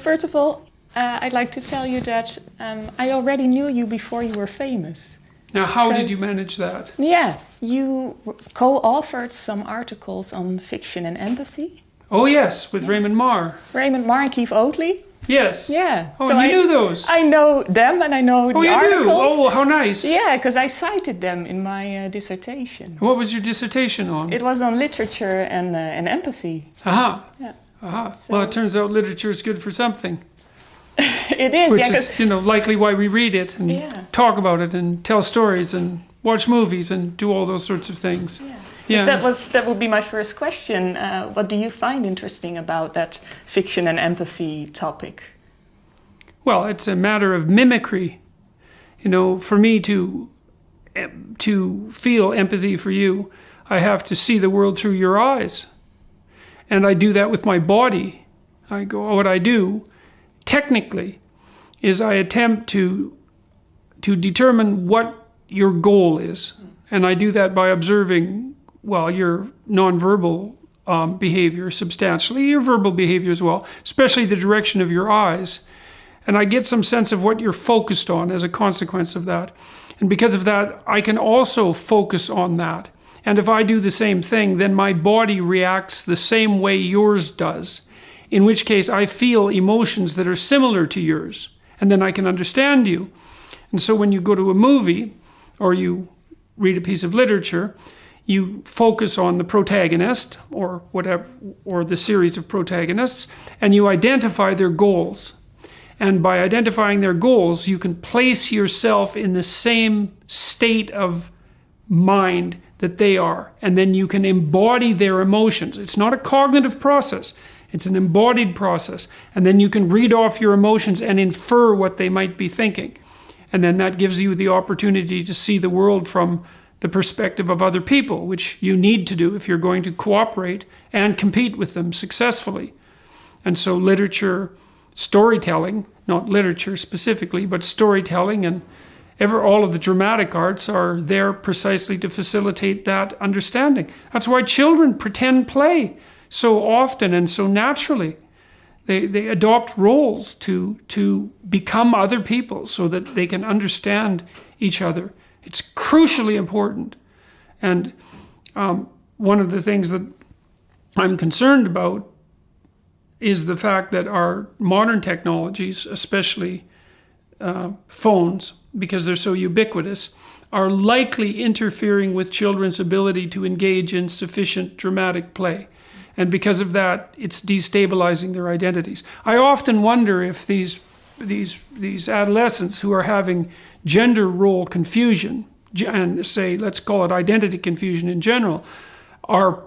first of all, I'd like to tell you that I already knew you before you were famous. Now, how did you manage that? Yeah, you co-authored some articles on fiction and empathy. Oh, yes, with Raymond Marr. Raymond Marr and Keith Oatley. Yes. Yeah. Oh, so you knew those? I know them and I know the articles. Oh, how nice. Yeah, because I cited them in my dissertation. What was your dissertation on? It was on literature and empathy. Aha. Yeah. Aha. So, well, it turns out literature is good for something. It is, which is, likely why we read it and talk about it and tell stories and watch movies and do all those sorts of things. Yeah. That would be my first question. What do you find interesting about that fiction and empathy topic? Well, it's a matter of mimicry. For me to feel empathy for you, I have to see the world through your eyes. And I do that with my body. What I do technically is I attempt to determine what your goal is. And I do that by observing, your nonverbal behavior substantially, your verbal behavior as well, especially the direction of your eyes. And I get some sense of what you're focused on as a consequence of that. And because of that, I can also focus on that. And if I do the same thing, then my body reacts the same way yours does, in which case I feel emotions that are similar to yours. And then I can understand you. And so when you go to a movie or you read a piece of literature, you focus on the protagonist or whatever, or the series of protagonists, and you identify their goals. And by identifying their goals, you can place yourself in the same state of mind that they are. And then you can embody their emotions. It's not a cognitive process. It's an embodied process. And then you can read off your emotions and infer what they might be thinking. And then that gives you the opportunity to see the world from the perspective of other people, which you need to do if you're going to cooperate and compete with them successfully. And so literature, storytelling, not literature specifically, but storytelling and all of the dramatic arts are there precisely to facilitate that understanding. That's why children pretend play so often and so naturally. They adopt roles to become other people so that they can understand each other. It's crucially important. And one of the things that I'm concerned about is the fact that our modern technologies, especially phones, because they're so ubiquitous, are likely interfering with children's ability to engage in sufficient dramatic play. And because of that, it's destabilizing their identities. I often wonder if these adolescents who are having gender role confusion, and say, let's call it identity confusion in general, are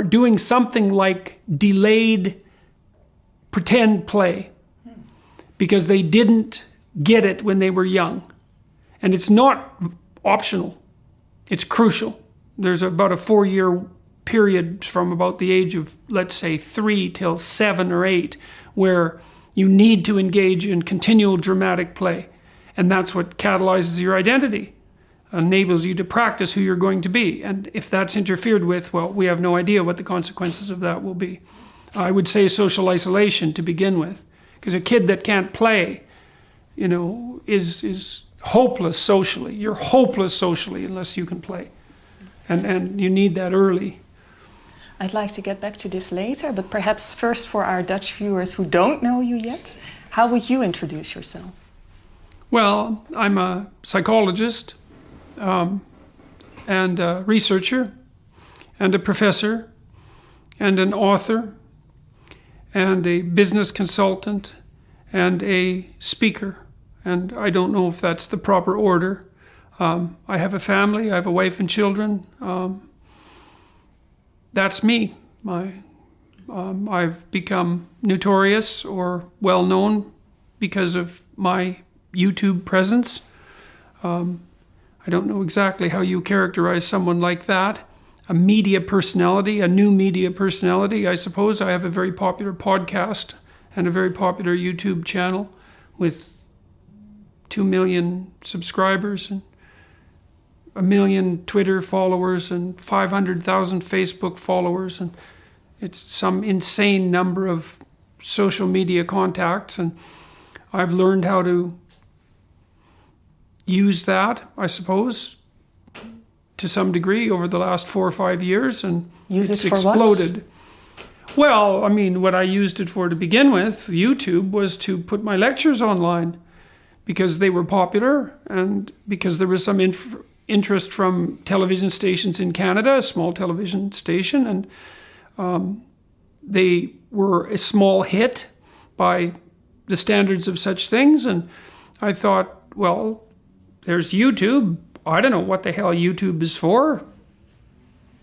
doing something like delayed pretend play because they didn't get it when they were young. And it's not optional. It's crucial. There's about a 4-year period from about the age of, let's say, 3 till 7 or 8, where you need to engage in continual dramatic play. And that's what catalyzes your identity, enables you to practice who you're going to be. And if that's interfered with, well, we have no idea what the consequences of that will be. I would say social isolation to begin with, because a kid that can't play, is hopeless socially. You're hopeless socially unless you can play. And you need that early. I'd like to get back to this later, but perhaps first for our Dutch viewers who don't know you yet, how would you introduce yourself? Well, I'm a psychologist and a researcher and a professor and an author and a business consultant and a speaker. And I don't know if that's the proper order. I have a family, I have a wife and children. That's me. I've become notorious or well-known because of my YouTube presence. I don't know exactly how you characterize someone like that. A media personality, a new media personality, I suppose. I have a very popular podcast and a very popular YouTube channel with 2 million subscribers and 1 million Twitter followers and 500,000 Facebook followers, and it's some insane number of social media contacts, and I've learned how to use that, I suppose, to some degree over the last 4 or 5 years, and Use it's it for exploded. Well, I mean, what I used it for to begin with, YouTube, was to put my lectures online because they were popular and because there was some interest from television stations in Canada, a small television station, and they were a small hit by the standards of such things. And I thought, well, there's YouTube. I don't know what the hell YouTube is for.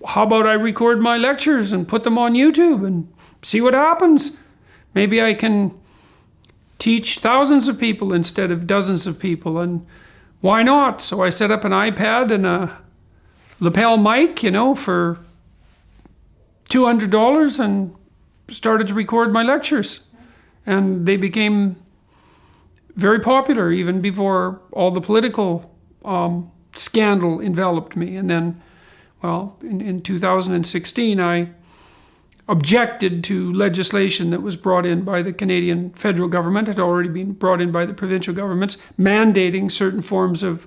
How about I record my lectures and put them on YouTube and see what happens? Maybe I can teach thousands of people instead of dozens of people, and why not? So I set up an iPad and a lapel mic, for $200 and started to record my lectures. And they became very popular even before all the political scandal enveloped me. And then, well, in 2016, I objected to legislation that was brought in by the Canadian federal government, had already been brought in by the provincial governments, mandating certain forms of,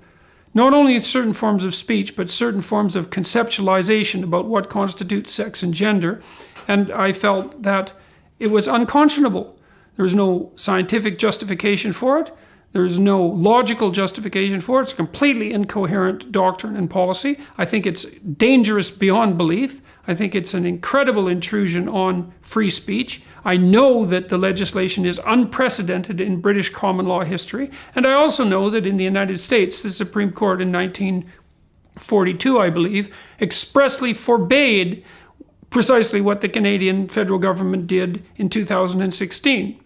not only certain forms of speech, but certain forms of conceptualization about what constitutes sex and gender. And I felt that it was unconscionable. There was no scientific justification for it. There's no logical justification for it. It's a completely incoherent doctrine and policy. I think it's dangerous beyond belief. I think it's an incredible intrusion on free speech. I know that the legislation is unprecedented in British common law history. And I also know that in the United States, the Supreme Court in 1942, I believe, expressly forbade precisely what the Canadian federal government did in 2016.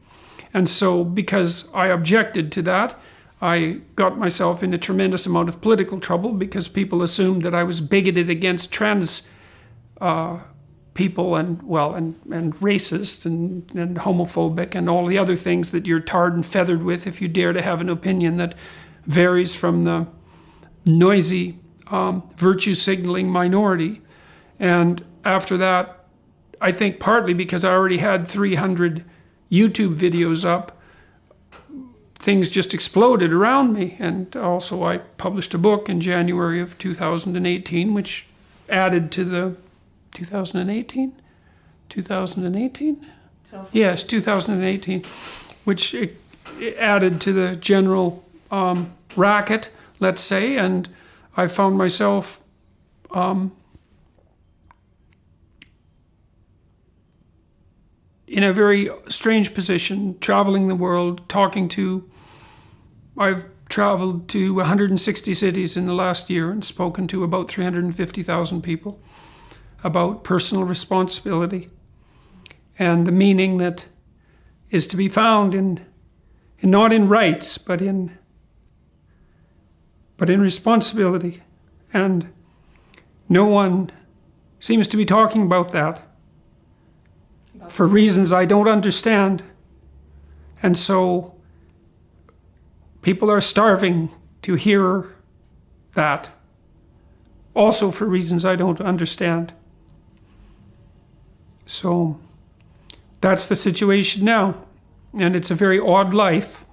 And so, because I objected to that, I got myself in a tremendous amount of political trouble because people assumed that I was bigoted against trans people and racist and homophobic and all the other things that you're tarred and feathered with if you dare to have an opinion that varies from the noisy virtue signaling minority. And after that, I think partly because I already had 300 YouTube videos up, things just exploded around me. And also I published a book in January of 2018, which added to the 2018? Yes, 2018, which it added to the general racket, let's say. And I found myself in a very strange position, traveling the world, I've traveled to 160 cities in the last year and spoken to about 350,000 people about personal responsibility and the meaning that is to be found in not in rights, but in responsibility. And no one seems to be talking about that for reasons I don't understand. And so people are starving to hear that, also for reasons I don't understand. So that's the situation now. And it's a very odd life.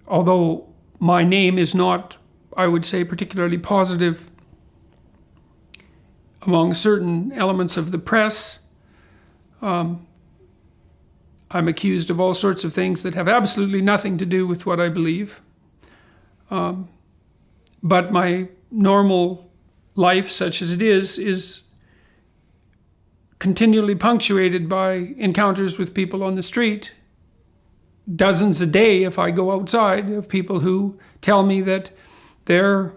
Although my name is not, I would say, particularly positive among certain elements of the press. I'm accused of all sorts of things that have absolutely nothing to do with what I believe. But my normal life, such as it is continually punctuated by encounters with people on the street, dozens a day if I go outside, of people who tell me that they've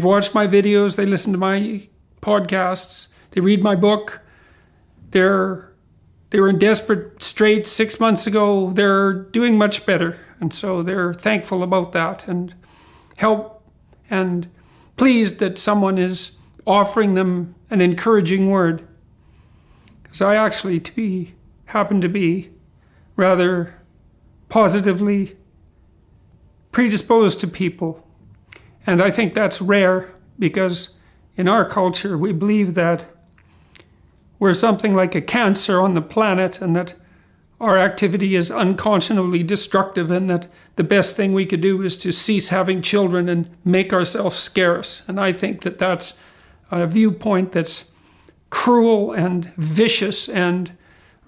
watched my videos, they listen to my podcasts, they read my book, they were in desperate straits 6 months ago, they're doing much better. And so they're thankful about that and help and pleased that someone is offering them an encouraging word. Because I actually happen to be rather positively predisposed to people. And I think that's rare because in our culture we believe that we're something like a cancer on the planet, and that our activity is unconscionably destructive, and that the best thing we could do is to cease having children and make ourselves scarce. And I think that that's a viewpoint that's cruel and vicious and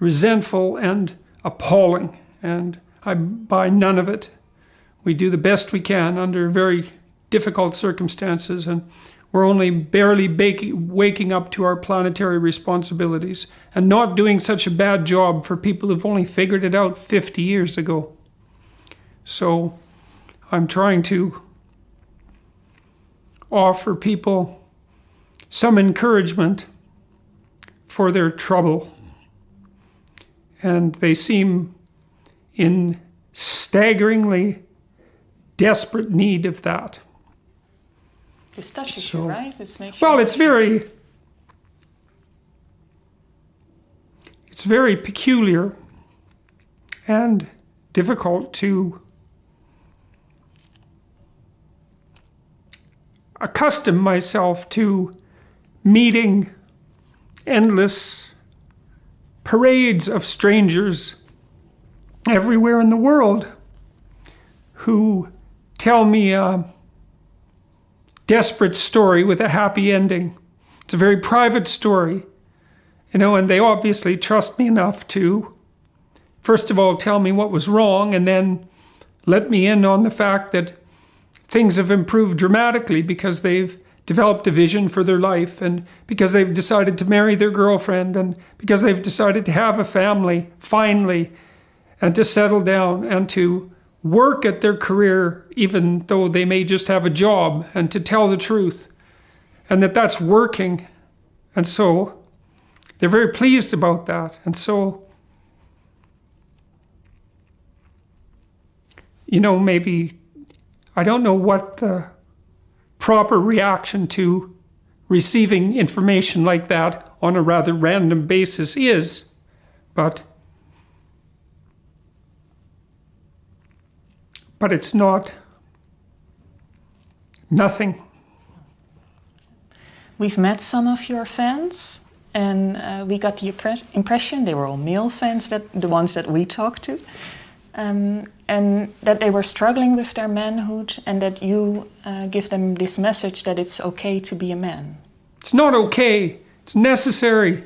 resentful and appalling. And I buy none of it. We do the best we can under very difficult circumstances, and we're only barely waking up to our planetary responsibilities and not doing such a bad job for people who've only figured it out 50 years ago. So I'm trying to offer people some encouragement for their trouble. And they seem in staggeringly desperate need of that. This touches you, right? This makes well, you... it's very peculiar and difficult to accustom myself to meeting endless parades of strangers everywhere in the world who tell me a desperate story with a happy ending. It's a very private story, and they obviously trust me enough to, first of all, tell me what was wrong, and then let me in on the fact that things have improved dramatically because they've developed a vision for their life, and because they've decided to marry their girlfriend, and because they've decided to have a family, finally, and to settle down, and to work at their career, even though they may just have a job, and to tell the truth, and that's working. And so they're very pleased about that. And so, maybe, I don't know what the proper reaction to receiving information like that on a rather random basis is, but it's not nothing. We've met some of your fans, and we got the impression they were all male fans, the ones that we talked to, and that they were struggling with their manhood, and that you give them this message that it's okay to be a man. It's not okay. It's necessary.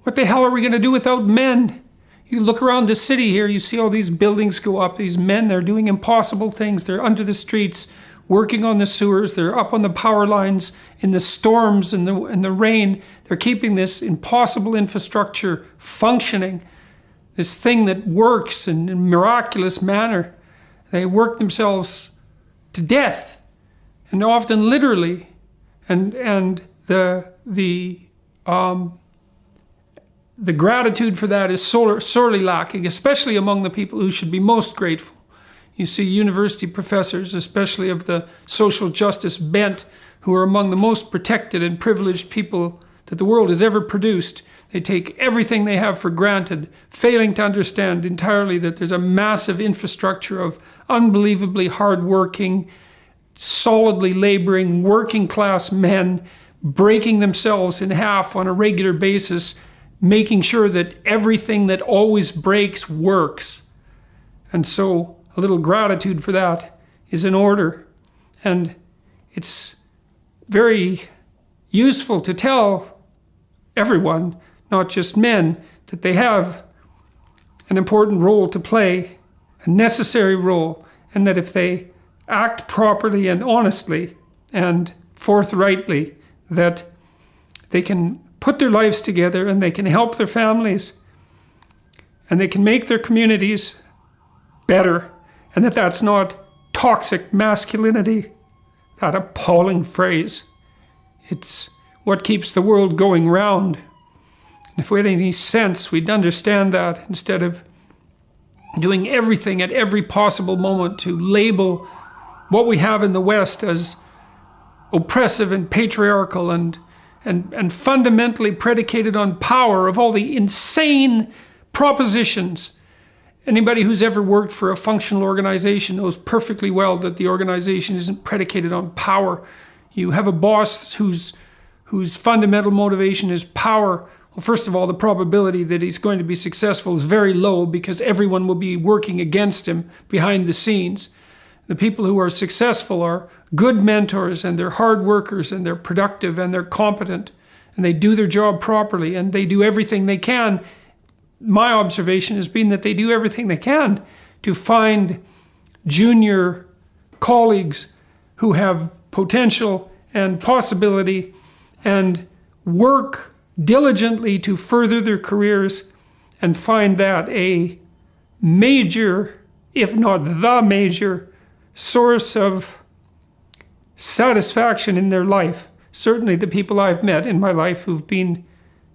What the hell are we going to do without men? You look around the city here, you see all these buildings go up, these men, they're doing impossible things. They're under the streets, working on the sewers, they're up on the power lines, in the storms and the rain. They're keeping this impossible infrastructure functioning, this thing that works in a miraculous manner. They work themselves to death, and often literally, and the gratitude for that is sorely lacking, especially among the people who should be most grateful. You see university professors, especially of the social justice bent, who are among the most protected and privileged people that the world has ever produced. They take everything they have for granted, failing to understand entirely that there's a massive infrastructure of unbelievably hardworking, solidly laboring, working class men breaking themselves in half on a regular basis, making sure that everything that always breaks works. And so a little gratitude for that is in order. And it's very useful to tell everyone, not just men, that they have an important role to play, a necessary role, and that if they act properly and honestly and forthrightly, that they can put their lives together and they can help their families and they can make their communities better, and that's not toxic masculinity, that appalling phrase. It's what keeps the world going round. And if we had any sense, we'd understand that, instead of doing everything at every possible moment to label what we have in the West as oppressive and patriarchal and fundamentally predicated on power, of all the insane propositions. Anybody who's ever worked for a functional organization knows perfectly well that the organization isn't predicated on power. You have a boss who whose fundamental motivation is power, well, first of all, the probability that he's going to be successful is very low because everyone will be working against him behind the scenes. The people who are successful are good mentors, and they're hard workers, and they're productive, and they're competent, and they do their job properly, and they do everything they can. My observation has been that they do everything they can to find junior colleagues who have potential and possibility and work diligently to further their careers and find that a major, if not the major, source of satisfaction in their life. Certainly the people I've met in my life who've been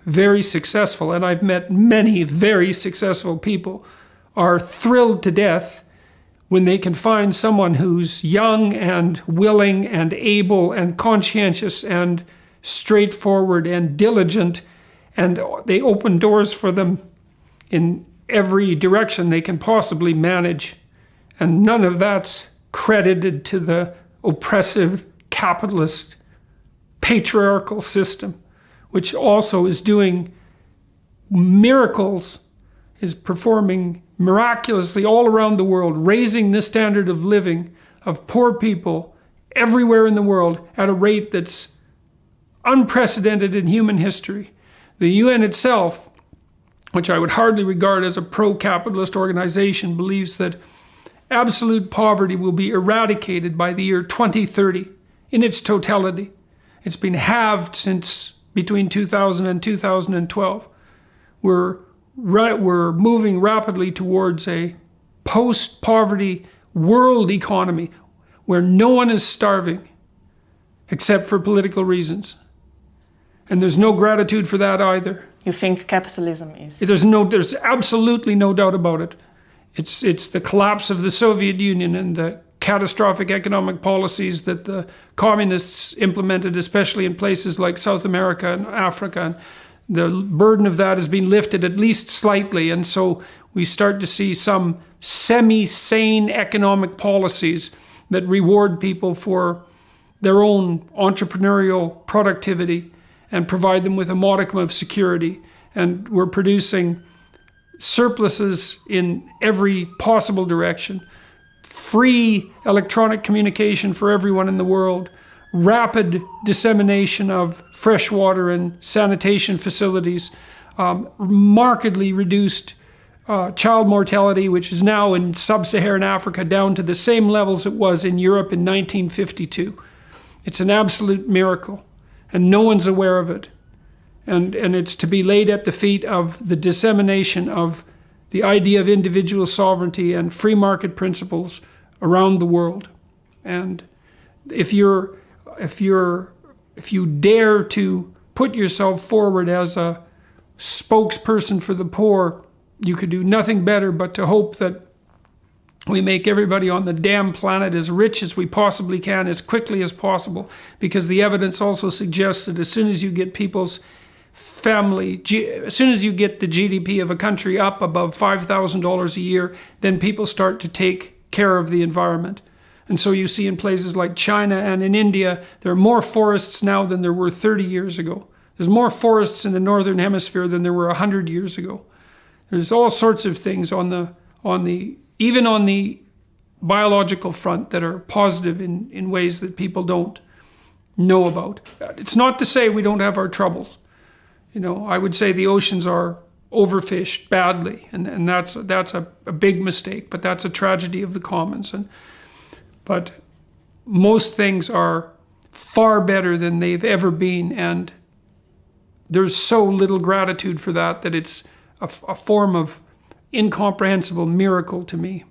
very successful, and I've met many very successful people, are thrilled to death when they can find someone who's young and willing and able and conscientious and straightforward and diligent, and they open doors for them in every direction they can possibly manage. And none of that's credited to the oppressive capitalist patriarchal system, which also is doing miracles, is performing miraculously all around the world, raising the standard of living of poor people everywhere in the world at a rate that's unprecedented in human history. The UN itself, which I would hardly regard as a pro-capitalist organization, believes that absolute poverty will be eradicated by the year 2030 in its totality. It's been halved since between 2000 and 2012. We're moving rapidly towards a post-poverty world economy where no one is starving except for political reasons. And there's no gratitude for that either. You think capitalism is? There's absolutely no doubt about it. It's the collapse of the Soviet Union and the catastrophic economic policies that the communists implemented, especially in places like South America and Africa. And the burden of that has been lifted at least slightly. And so we start to see some semi-sane economic policies that reward people for their own entrepreneurial productivity and provide them with a modicum of security. And we're producing surpluses in every possible direction. Free electronic communication for everyone in the world, rapid dissemination of fresh water and sanitation facilities, markedly reduced child mortality, which is now in sub-Saharan Africa down to the same levels it was in Europe in 1952. It's an absolute miracle, and no one's aware of it. And it's to be laid at the feet of the dissemination of the idea of individual sovereignty and free market principles around the world. And if you dare to put yourself forward as a spokesperson for the poor, you could do nothing better but to hope that we make everybody on the damn planet as rich as we possibly can as quickly as possible, because the evidence also suggests that as soon as you get people's as soon as you get the GDP of a country up above $5,000 a year, then people start to take care of the environment. And so you see in places like China and in India, there are more forests now than there were 30 years ago. There's more forests in the Northern Hemisphere than there were 100 years ago. There's all sorts of things even on the biological front that are positive in ways that people don't know about. It's not to say we don't have our troubles. I would say the oceans are overfished badly, and that's a big mistake, but that's a tragedy of the commons. But most things are far better than they've ever been, and there's so little gratitude for that it's a form of incomprehensible miracle to me.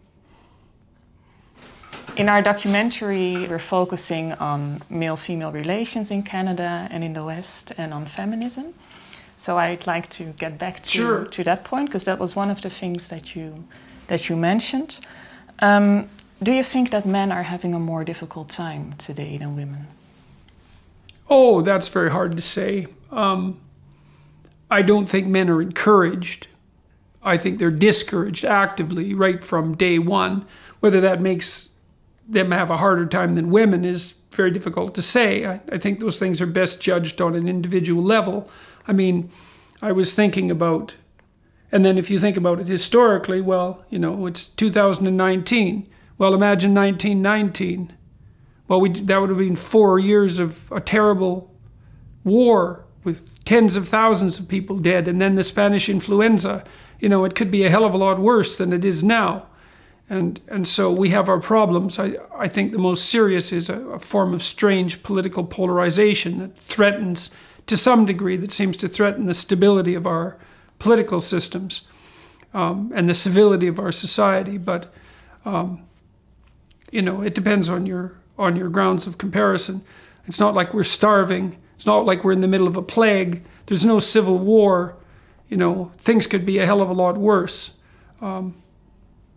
In our documentary, we're focusing on male-female relations in Canada and in the West, and on feminism. So I'd like to get back to that point, because that was one of the things that you mentioned. Do you think that men are having a more difficult time today than women? Oh, that's very hard to say. I don't think men are encouraged. I think they're discouraged actively right from day one. Whether that makes them have a harder time than women is very difficult to say. I think those things are best judged on an individual level. I mean, I was thinking about, and then if you think about it historically, well, it's 2019. Well, imagine 1919. Well, that would have been 4 years of a terrible war with tens of thousands of people dead, and then the Spanish influenza. It could be a hell of a lot worse than it is now. And so we have our problems. I think the most serious is a form of strange political polarization that threatens, to some degree, that seems to threaten the stability of our political systems and the civility of our society. But, it depends on your grounds of comparison. It's not like we're starving. It's not like we're in the middle of a plague. There's no civil war. Things could be a hell of a lot worse.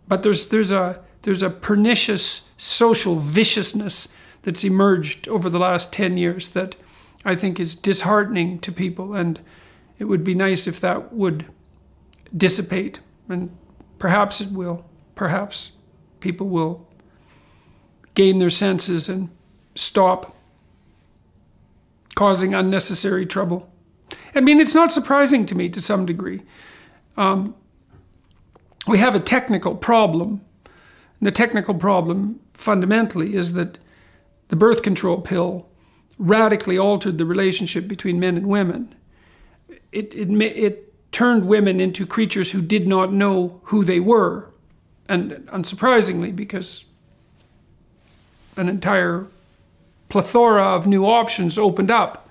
But there's a pernicious social viciousness that's emerged over the last 10 years that I think is disheartening to people, and it would be nice if that would dissipate, and perhaps it will. Perhaps people will gain their senses and stop causing unnecessary trouble. I mean, it's not surprising to me to some degree. We have a technical problem. And the technical problem fundamentally is that the birth control pill radically altered the relationship between men and women. It turned women into creatures who did not know who they were. And unsurprisingly, because an entire plethora of new options opened up,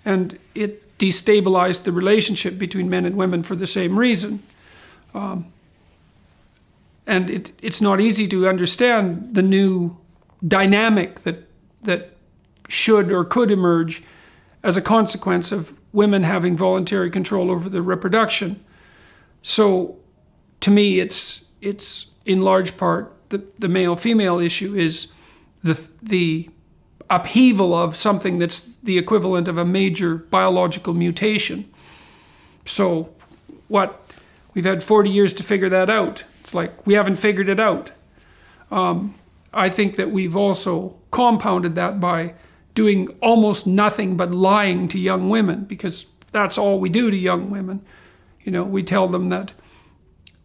and it destabilized the relationship between men and women for the same reason. And it's not easy to understand the new dynamic that should or could emerge as a consequence of women having voluntary control over their reproduction. So to me, it's in large part the male-female issue is the upheaval of something that's the equivalent of a major biological mutation. So we've had 40 years to figure that out. It's like we haven't figured it out. I think that we've also compounded that by doing almost nothing but lying to young women, because that's all we do to young women. We tell them that,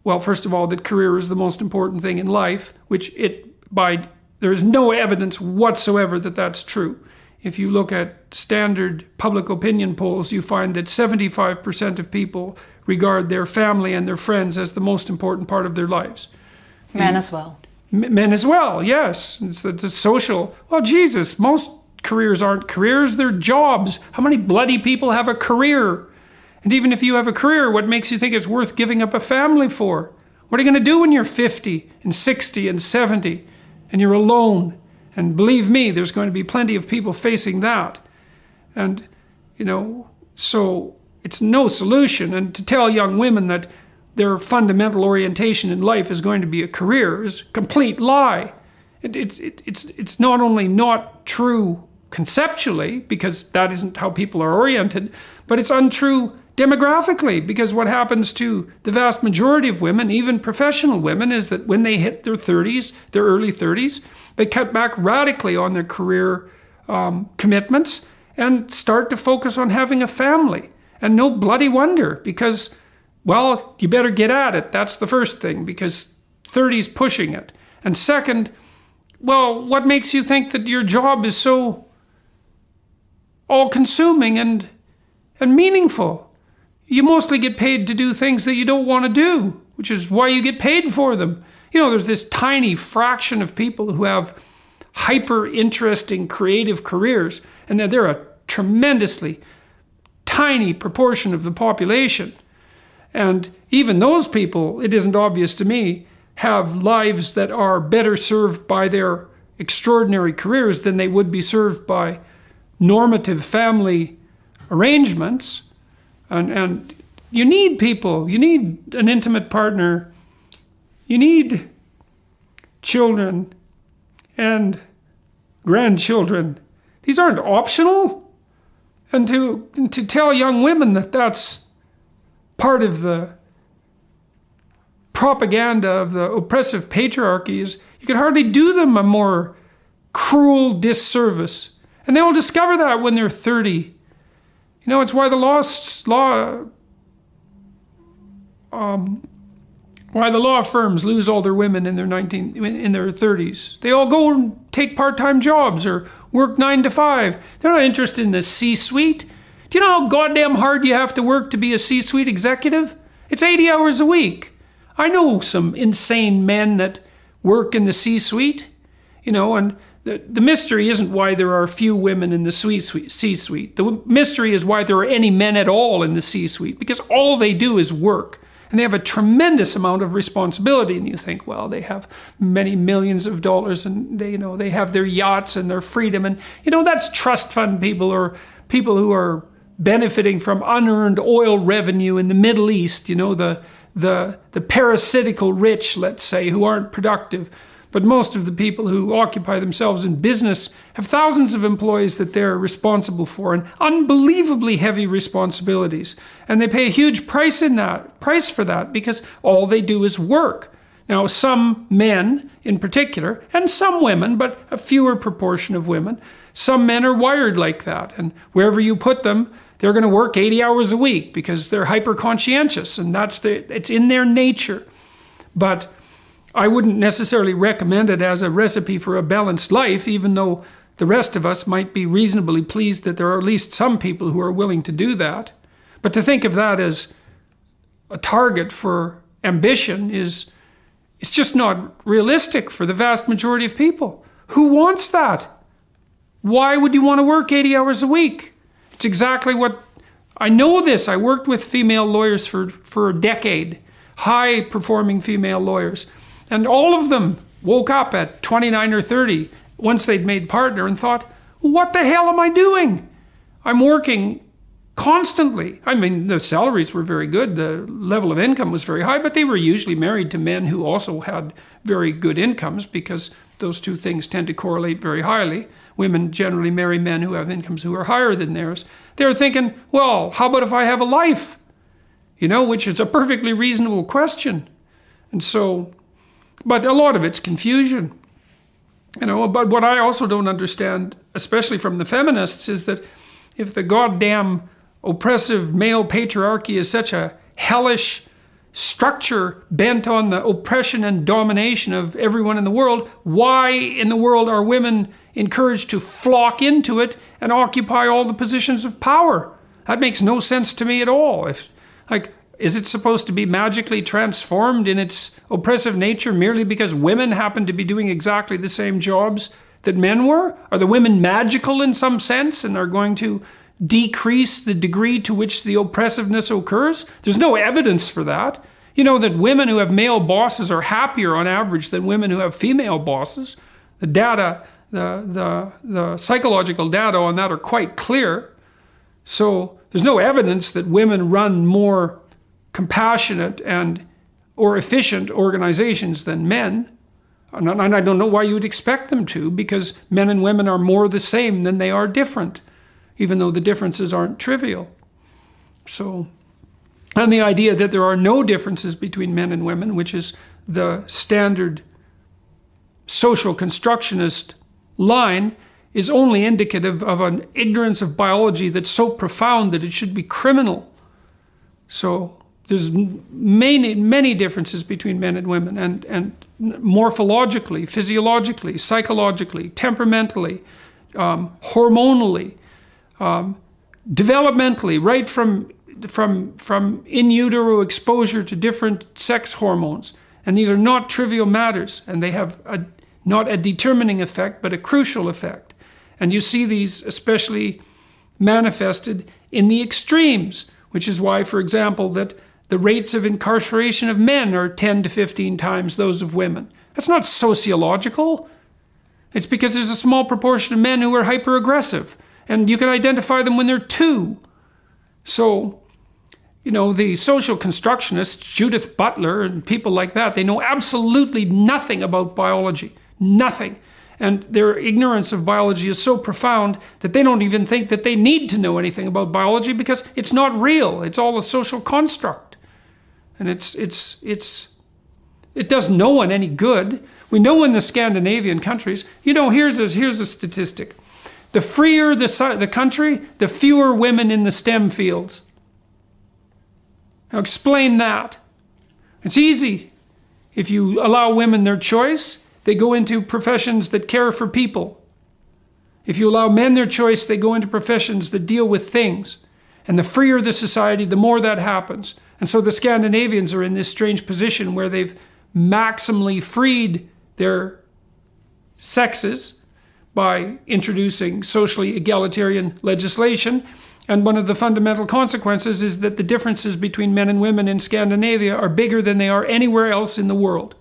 well, first of all, that career is the most important thing in life, which there is no evidence whatsoever that that's true. If you look at standard public opinion polls, you find that 75% of people regard their family and their friends as the most important part of their lives. Men as well. Men as well, yes. It's the social. Well, Jesus, most careers aren't careers, they're jobs. How many bloody people have a career? And even if you have a career, what makes you think it's worth giving up a family for? What are you going to do when you're 50 and 60 and 70 and you're alone? And believe me, there's going to be plenty of people facing that. And, so it's no solution. And to tell young women that their fundamental orientation in life is going to be a career is a complete lie. It's not only not true conceptually, because that isn't how people are oriented, but it's untrue demographically, because what happens to the vast majority of women, even professional women, is that when they hit their 30s, their early 30s, they cut back radically on their career commitments and start to focus on having a family. And no bloody wonder, because, well, you better get at it. That's the first thing, because 30's pushing it. And second, well, what makes you think that your job is so all-consuming and meaningful? You mostly get paid to do things that you don't want to do, which is why you get paid for them. There's this tiny fraction of people who have hyper-interesting creative careers, and they're a tremendously tiny proportion of the population. And even those people, it isn't obvious to me, have lives that are better served by their extraordinary careers than they would be served by normative family arrangements. And you need people, you need an intimate partner, you need children and grandchildren. These aren't optional. And to tell young women that that's part of the propaganda of the oppressive patriarchy is, you could hardly do them a more cruel disservice. And they all discover that when they're 30. You know, it's why the law firms lose all their women in their 30s. They all go and take part-time jobs or work 9 to 5. They're not interested in the C-suite. Do you know how goddamn hard you have to work to be a C-suite executive? It's 80 hours a week. I know some insane men that work in the C-suite, you know, and the mystery isn't why there are few women in the C-suite. The mystery is why there are any men at all in the C-suite, because all they do is work. And they have a tremendous amount of responsibility. And you think, well, they have many millions of dollars and they have their yachts and their freedom. And, that's trust fund people or people who are benefiting from unearned oil revenue in the Middle East, the parasitical rich, let's say, who aren't productive. But most of the people who occupy themselves in business have thousands of employees that they're responsible for and unbelievably heavy responsibilities. And they pay a huge price for that because all they do is work. Now, some men in particular, and some women, but a fewer proportion of women, some men are wired like that. And wherever you put them, they're going to work 80 hours a week because they're hyper-conscientious and it's in their nature. But I wouldn't necessarily recommend it as a recipe for a balanced life, even though the rest of us might be reasonably pleased that there are at least some people who are willing to do that. But to think of that as a target for ambition it's just not realistic for the vast majority of people. Who wants that? Why would you want to work 80 hours a week? It's exactly what, I know this. I worked with female lawyers for a decade, high-performing female lawyers. And all of them woke up at 29 or 30 once they'd made partner and thought, what the hell am I doing? I'm working constantly. I mean, the salaries were very good. The level of income was very high, but they were usually married to men who also had very good incomes because those two things tend to correlate very highly. Women generally marry men who have incomes who are higher than theirs. They're thinking, well, how about if I have a life? Which is a perfectly reasonable question. And so, but a lot of it's confusion. But what I also don't understand, especially from the feminists, is that if the goddamn oppressive male patriarchy is such a hellish structure bent on the oppression and domination of everyone in the world, why in the world are women encouraged to flock into it and occupy all the positions of power? That makes no sense to me at all. Is it supposed to be magically transformed in its oppressive nature merely because women happen to be doing exactly the same jobs that men were? Are the women magical in some sense and are going to decrease the degree to which the oppressiveness occurs? There's no evidence for that. That women who have male bosses are happier on average than women who have female bosses. The data, the psychological data on that are quite clear. So there's no evidence that women run more compassionate or efficient organizations than men. And I don't know why you would expect them to, because men and women are more the same than they are different, even though the differences aren't trivial. So, and the idea that there are no differences between men and women, which is the standard social constructionist line, is only indicative of an ignorance of biology that's so profound that it should be criminal. So there's many differences between men and women, and morphologically, physiologically, psychologically, temperamentally, hormonally, developmentally, right from in utero exposure to different sex hormones. And these are not trivial matters, and they have not a determining effect, but a crucial effect. And you see these especially manifested in the extremes, which is why, for example, that the rates of incarceration of men are 10 to 15 times those of women. That's not sociological. It's because there's a small proportion of men who are hyper-aggressive, and you can identify them when they're 2. So, the social constructionists, Judith Butler and people like that, they know absolutely nothing about biology. Nothing. And their ignorance of biology is so profound that they don't even think that they need to know anything about biology because it's not real. It's all a social construct. And it does no one any good. We know in the Scandinavian countries, here's a statistic. The freer the country, the fewer women in the STEM fields. Now explain that. It's easy. If you allow women their choice, they go into professions that care for people. If you allow men their choice, they go into professions that deal with things. And the freer the society, the more that happens. And so the Scandinavians are in this strange position where they've maximally freed their sexes by introducing socially egalitarian legislation. And one of the fundamental consequences is that the differences between men and women in Scandinavia are bigger than they are anywhere else in the world,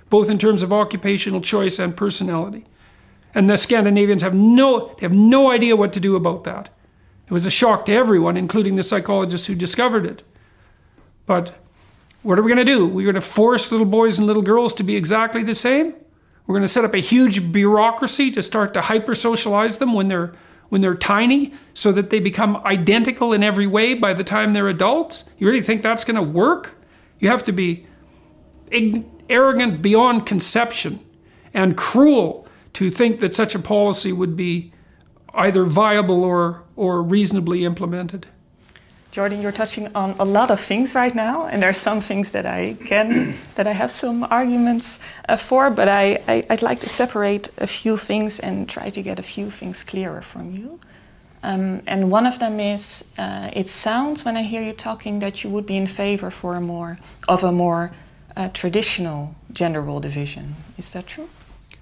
both in terms of occupational choice and personality. And the Scandinavians have no idea what to do about that. It was a shock to everyone, including the psychologists who discovered it. But what are we going to do? We're going to force little boys and little girls to be exactly the same? We're going to set up a huge bureaucracy to start to hyper-socialize them when they're tiny so that they become identical in every way by the time they're adults? You really think that's going to work? You have to be arrogant beyond conception and cruel to think that such a policy would be either viable or reasonably implemented. Jordan, you're touching on a lot of things right now, and there are some things that I have some arguments for, but I'd like to separate a few things and try to get a few things clearer from you. And one of them is, it sounds when I hear you talking that you would be in favor for a more traditional gender role division. Is that true?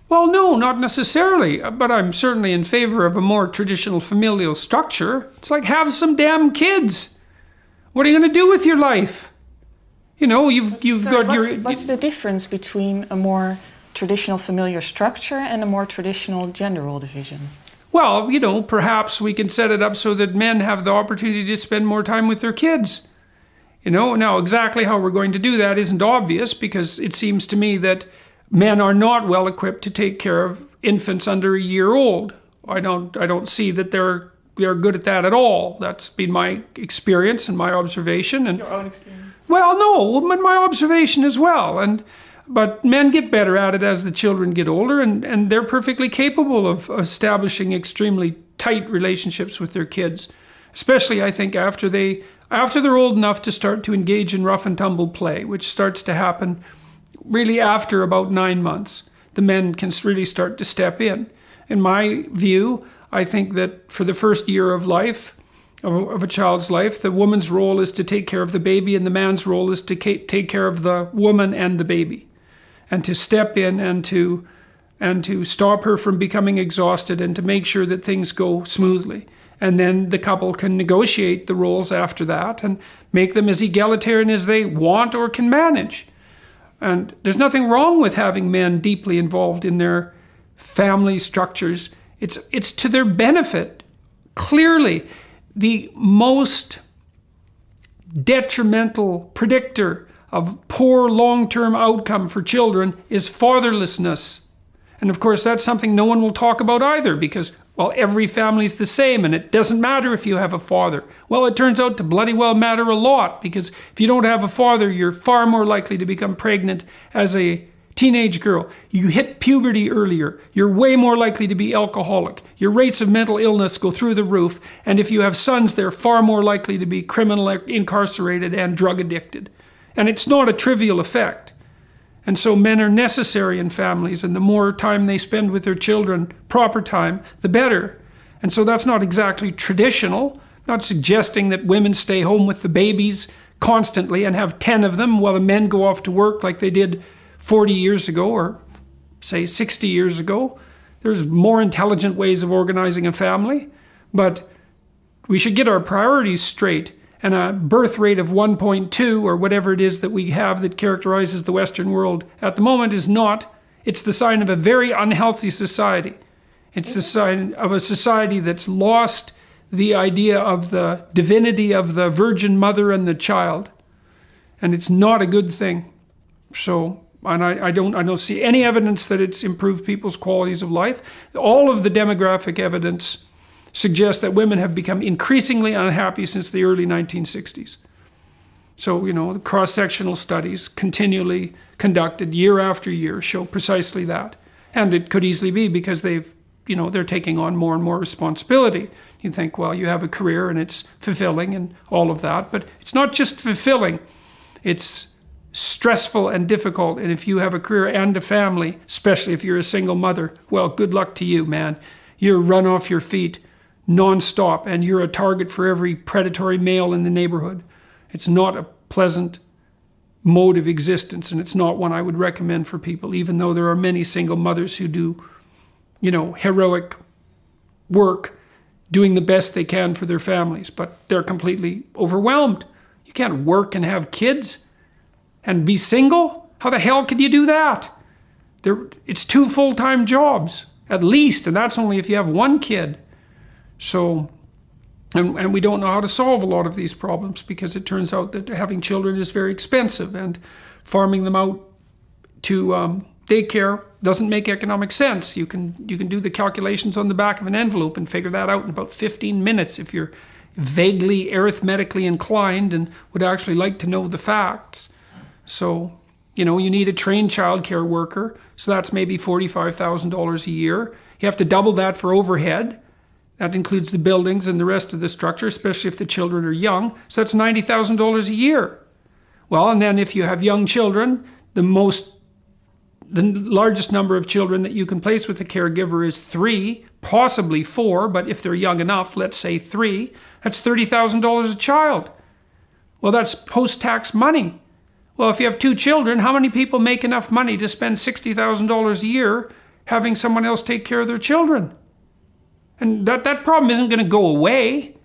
Well, no, not necessarily, but I'm certainly in favor of a more traditional familial structure. It's like, have some damn kids. What are you going to do with your life? What's the difference between a more traditional familiar structure and a more traditional gender role division? Well, perhaps we can set it up so that men have the opportunity to spend more time with their kids. Now exactly how we're going to do that isn't obvious, because it seems to me that men are not well equipped to take care of infants under a year old. I don't see that they're good at that at all. That's been my experience and my observation. And your own experience? Well, no, my observation as well. But men get better at it as the children get older, and they're perfectly capable of establishing extremely tight relationships with their kids, especially, I think, after they're old enough to start to engage in rough and tumble play, which starts to happen really after about 9 months. The men can really start to step in. In my view, I think that for the first year of life, of a child's life, the woman's role is to take care of the baby, and the man's role is to take care of the woman and the baby, and to step in and to stop her from becoming exhausted and to make sure that things go smoothly. And then the couple can negotiate the roles after that and make them as egalitarian as they want or can manage. And there's nothing wrong with having men deeply involved in their family structures. It's to their benefit. Clearly, the most detrimental predictor of poor long-term outcome for children is fatherlessness. And of course, that's something no one will talk about either, because, well, every family's the same and it doesn't matter if you have a father. Well, it turns out to bloody well matter a lot, because if you don't have a father, you're far more likely to become pregnant as a teenage girl. You hit puberty earlier. You're way more likely to be alcoholic. Your rates of mental illness go through the roof. And if you have sons, they're far more likely to be criminal, incarcerated, and drug addicted. And it's not a trivial effect. And so men are necessary in families, and the more time they spend with their children, proper time, the better. And so that's not exactly traditional. I'm not suggesting that women stay home with the babies constantly and have 10 of them while the men go off to work like they did 40 years ago, or say 60 years ago. There's more intelligent ways of organizing a family, but we should get our priorities straight. And a birth rate of 1.2 or whatever it is that we have that characterizes the Western world at the moment is not. It's the sign of a very unhealthy society. It's the sign of a society that's lost the idea of the divinity of the Virgin Mother and the child. And it's not a good thing. So, and I don't see any evidence that it's improved people's qualities of life. All of the demographic evidence suggests that women have become increasingly unhappy since the early 1960s. So, the cross-sectional studies continually conducted year after year show precisely that. And it could easily be because they're taking on more and more responsibility. You think, well, you have a career and it's fulfilling and all of that, but it's not just fulfilling. It's stressful and difficult. And if you have a career and a family, especially if you're a single mother, well, good luck to you, man. You're run off your feet nonstop, and you're a target for every predatory male in the neighborhood. It's not a pleasant mode of existence, and it's not one I would recommend for people, even though there are many single mothers who do, heroic work, doing the best they can for their families, but they're completely overwhelmed. You can't work and have kids and be single. How the hell could you do that? It's 2 full-time jobs, at least, and that's only if you have 1 kid. So, and we don't know how to solve a lot of these problems because it turns out that having children is very expensive, and farming them out to daycare doesn't make economic sense. You can do the calculations on the back of an envelope and figure that out in about 15 minutes if you're vaguely arithmetically inclined and would actually like to know the facts. So, you need a trained childcare worker, so that's maybe $45,000 a year. You have to double that for overhead. That includes the buildings and the rest of the structure, especially if the children are young. So that's $90,000 a year. Well, and then if you have young children, the largest number of children that you can place with a caregiver is 3, possibly 4, but if they're young enough, let's say 3, that's $30,000 a child. Well, that's post-tax money. Well, if you have 2 children, how many people make enough money to spend $60,000 a year having someone else take care of their children? And that problem isn't going to go away.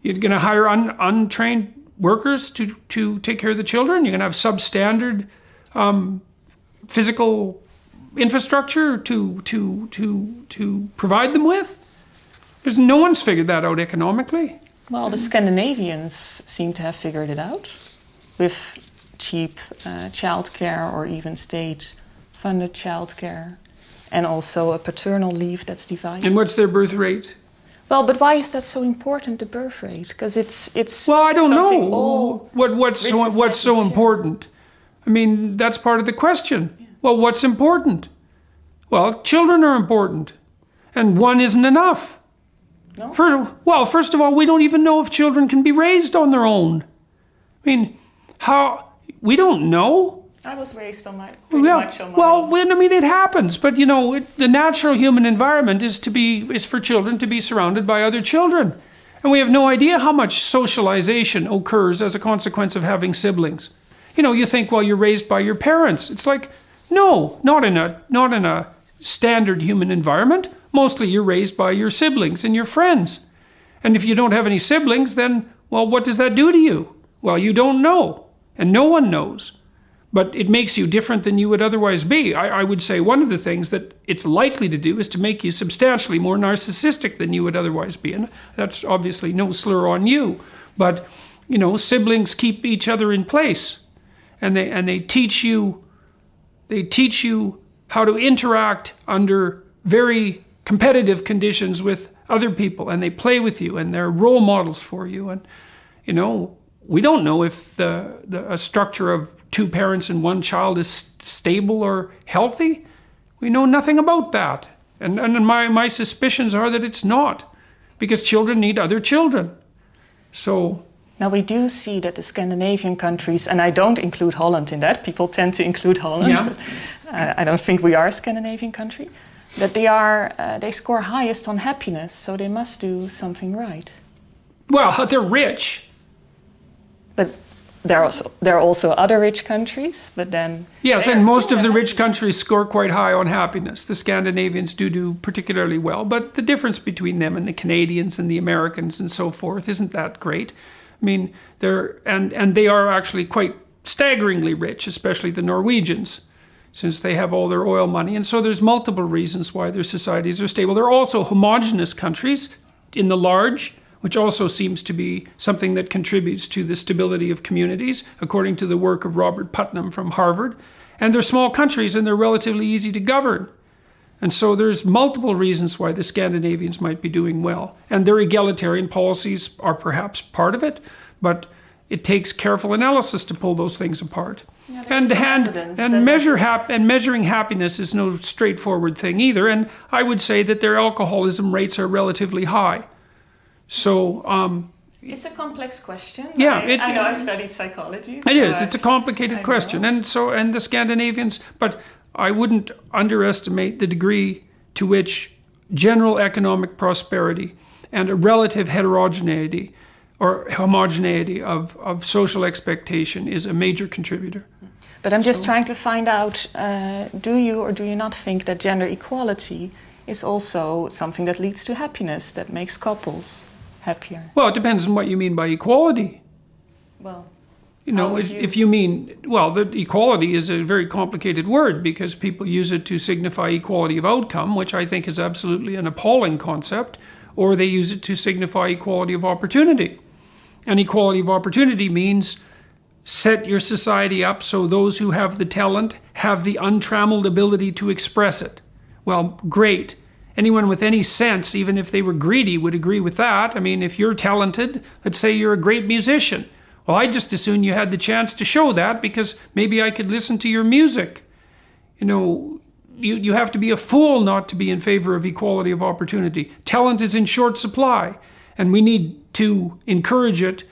You're going to hire untrained workers to take care of the children. You're going to have substandard physical infrastructure to provide them with. No one's figured that out economically. Well, the Scandinavians seem to have figured it out with cheap childcare or even state-funded childcare. And also a paternal leave that's divided. And what's their birth rate? Well, but why is that so important, the birth rate? Because it's. Well, I don't know. What's so important? I mean, that's part of the question. Yeah. Well, what's important? Well, children are important, and 1 isn't enough. No. First of all, we don't even know if children can be raised on their own. I mean, how? We don't know. I was raised on much on my own. Well, it happens, but the natural human environment is for children to be surrounded by other children, and we have no idea how much socialization occurs as a consequence of having siblings. You think, well, you're raised by your parents. It's like, no, not in a standard human environment. Mostly, you're raised by your siblings and your friends, and if you don't have any siblings, then what does that do to you? Well, you don't know, and no one knows. But it makes you different than you would otherwise be. I would say one of the things that it's likely to do is to make you substantially more narcissistic than you would otherwise be. And that's obviously no slur on you. But, siblings keep each other in place. And they teach you how to interact under very competitive conditions with other people. And they play with you, and they're role models for you. And, we don't know if a structure of 2 parents and 1 child is stable or healthy. We know nothing about that. And my suspicions are that it's not, because children need other children. So now we do see that the Scandinavian countries, and I don't include Holland in that, people tend to include Holland, yeah. But I don't think we are a Scandinavian country, that they score highest on happiness, so they must do something right. Well, they're rich. But there are also other rich countries, but then... Yes, and most of the rich countries score quite high on happiness. The Scandinavians do particularly well, but the difference between them and the Canadians and the Americans and so forth isn't that great. I mean, they are actually quite staggeringly rich, especially the Norwegians, since they have all their oil money. And so there's multiple reasons why their societies are stable. They're also homogenous countries in the large, which also seems to be something that contributes to the stability of communities, according to the work of Robert Putnam from Harvard. And they're small countries, and they're relatively easy to govern. And so there's multiple reasons why the Scandinavians might be doing well. And their egalitarian policies are perhaps part of it, but it takes careful analysis to pull those things apart. Yeah, And there's some evidence that measuring happiness is no straightforward thing either. And I would say that their alcoholism rates are relatively high. So it's a complex question. Yeah, I know I studied psychology. It is. It's a complicated question, and the Scandinavians. But I wouldn't underestimate the degree to which general economic prosperity and a relative heterogeneity or homogeneity of social expectation is a major contributor. But I'm just trying to find out, do you or do you not think that gender equality is also something that leads to happiness, that makes couples happier? Well, it depends on what you mean by equality. Well, You know, if you mean, well, the equality is a very complicated word because people use it to signify equality of outcome, which I think is absolutely an appalling concept, or they use it to signify equality of opportunity. And equality of opportunity means set your society up so those who have the talent have the untrammeled ability to express it. Well, great. Anyone with any sense, even if they were greedy, would agree with that. I mean, if you're talented, let's say you're a great musician. Well, I'd just as soon you had the chance to show that because maybe I could listen to your music. You know, you have to be a fool not to be in favor of equality of opportunity. Talent is in short supply, and we need to encourage it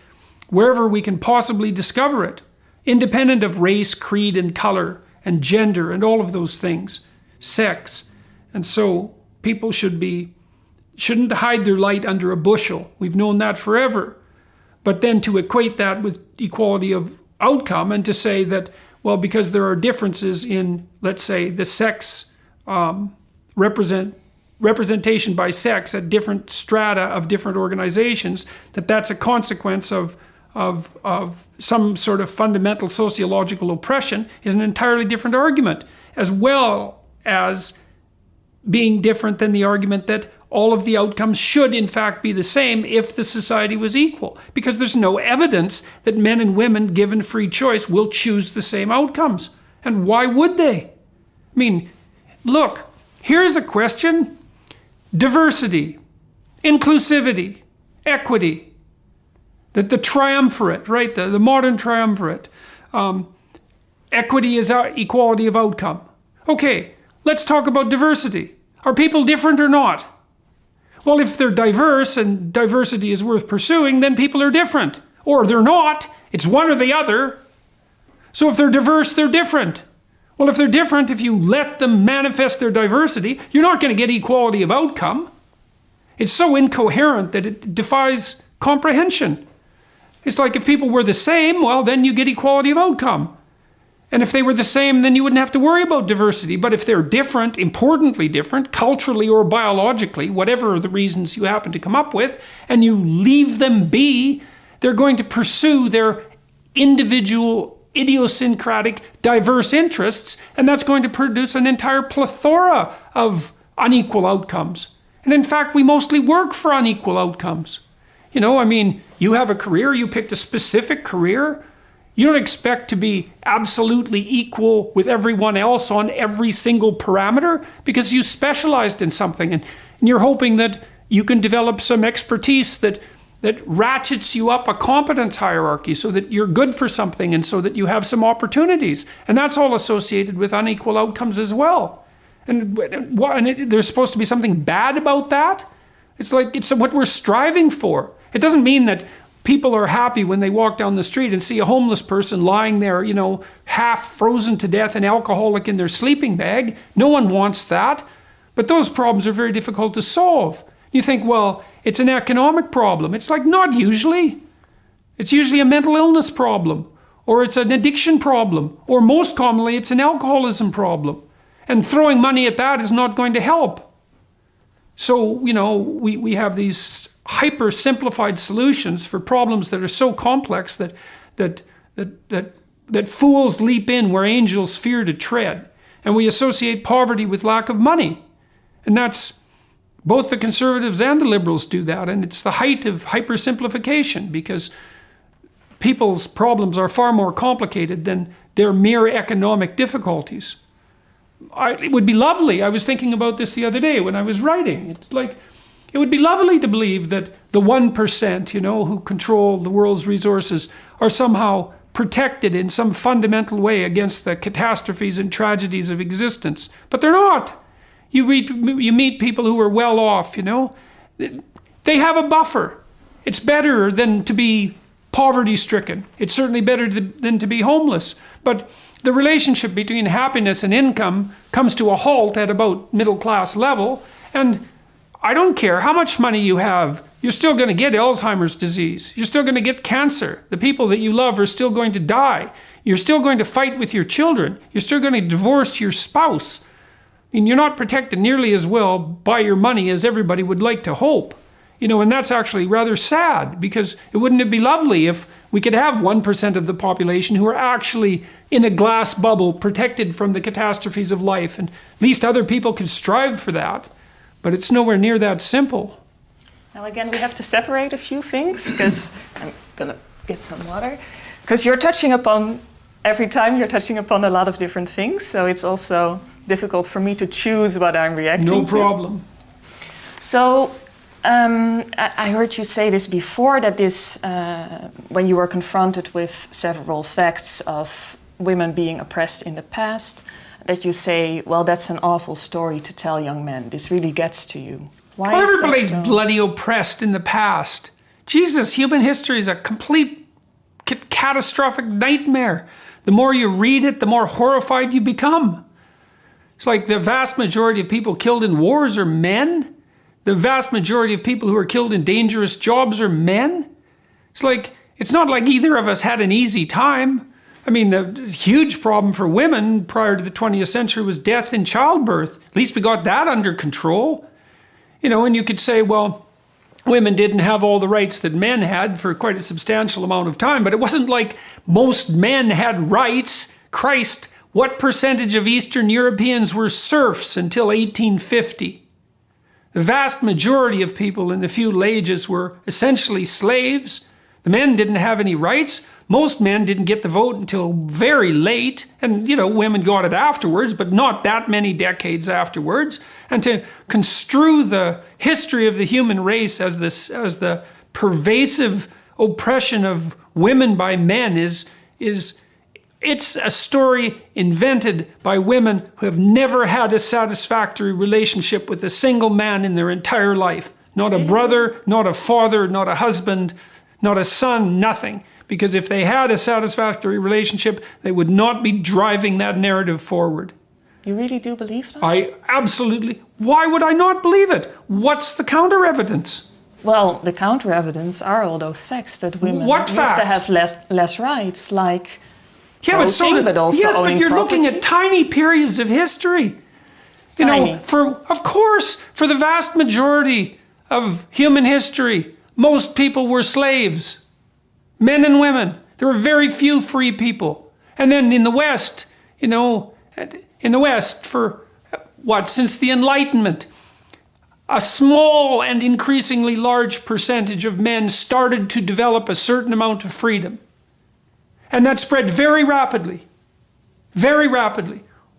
wherever we can possibly discover it, independent of race, creed, and color, and gender, and all of those things, sex. And so people shouldn't hide their light under a bushel. We've known that forever. But then to equate that with equality of outcome and to say that, well, because there are differences in, let's say, the sex representation by sex at different strata of different organizations, that's a consequence of some sort of fundamental sociological oppression is an entirely different argument, as well as being different than the argument that all of the outcomes should in fact be the same if the society was equal, because there's no evidence that men and women given free choice will choose the same outcomes. And why would they? I mean, look, here's a question. Diversity, inclusivity, equity, the triumvirate, right? The modern triumvirate. Equity is equality of outcome. Okay, let's talk about diversity. Are people different or not? Well, if they're diverse and diversity is worth pursuing, then people are different. Or they're not. It's one or the other. So if they're diverse, they're different. Well, if they're different, if you let them manifest their diversity, you're not going to get equality of outcome. It's so incoherent that it defies comprehension. It's like if people were the same, well, then you get equality of outcome. And if they were the same, then you wouldn't have to worry about diversity. But if they're different, importantly different, culturally or biologically, whatever the reasons you happen to come up with, and you leave them be, they're going to pursue their individual, idiosyncratic, diverse interests, and that's going to produce an entire plethora of unequal outcomes. And in fact, we mostly work for unequal outcomes. You know, I mean, you have a career, you picked a specific career. You don't expect to be absolutely equal with everyone else on every single parameter because you specialized in something and you're hoping that you can develop some expertise that ratchets you up a competence hierarchy so that you're good for something and so that you have some opportunities. And that's all associated with unequal outcomes as well. And there's supposed to be something bad about that? It's like it's what we're striving for. It doesn't mean that people are happy when they walk down the street and see a homeless person lying there, you know, half frozen to death and alcoholic in their sleeping bag. No one wants that. But those problems are very difficult to solve. You think, well, it's an economic problem. It's like, not usually. It's usually a mental illness problem, or it's an addiction problem, or most commonly, it's an alcoholism problem. And throwing money at that is not going to help. So, you know, we have these hyper simplified solutions for problems that are so complex that fools leap in where angels fear to tread. And we associate poverty with lack of money. And that's both the conservatives and the liberals do that. And it's the height of hyper simplification because people's problems are far more complicated than their mere economic difficulties. It would be lovely. I was thinking about this the other day when I was writing. It's like, It would be lovely to believe that the 1%, who control the world's resources are somehow protected in some fundamental way against the catastrophes and tragedies of existence. But they're not. You meet people who are well off, They have a buffer. It's better than to be poverty-stricken. It's certainly better than to be homeless. But the relationship between happiness and income comes to a halt at about middle-class level. And I don't care how much money you have, you're still going to get Alzheimer's disease. You're still going to get cancer. The people that you love are still going to die. You're still going to fight with your children. You're still going to divorce your spouse. I mean, you're not protected nearly as well by your money as everybody would like to hope. And that's actually rather sad, because wouldn't it be lovely if we could have 1% of the population who are actually in a glass bubble protected from the catastrophes of life, and at least other people could strive for that. But it's nowhere near that simple. Now again, we have to separate a few things, because I'm going to get some water. Because every time you're touching upon a lot of different things, so it's also difficult for me to choose what I'm reacting to. No problem. So I heard you say this before, that when you were confronted with several facts of women being oppressed in the past, that you say, well, that's an awful story to tell young men. This really gets to you. Why is that so? Everybody's bloody oppressed in the past. Jesus, human history is a complete catastrophic nightmare. The more you read it, the more horrified you become. It's like the vast majority of people killed in wars are men. The vast majority of people who are killed in dangerous jobs are men. It's not like either of us had an easy time. I mean, the huge problem for women prior to the 20th century was death in childbirth. At least we got that under control. And you could say, well, women didn't have all the rights that men had for quite a substantial amount of time, but it wasn't like most men had rights. Christ, what percentage of Eastern Europeans were serfs until 1850? The vast majority of people in the feudal ages were essentially slaves. The men didn't have any rights. Most men didn't get the vote until very late. And, women got it afterwards, but not that many decades afterwards. And to construe the history of the human race as the pervasive oppression of women by men it's a story invented by women who have never had a satisfactory relationship with a single man in their entire life. Not a brother, not a father, not a husband, not a son, nothing. Because if they had a satisfactory relationship, they would not be driving that narrative forward. You really do believe that? I absolutely. Why would I not believe it? What's the counter evidence? Well, the counter evidence are all those facts that women used to have less rights, like... Yeah, but you're looking at tiny periods of history. Tiny. Of course, for the vast majority of human history, most people were slaves. Men and women. There were very few free people. And then in the West, since the Enlightenment, a small and increasingly large percentage of men started to develop a certain amount of freedom. And that spread very rapidly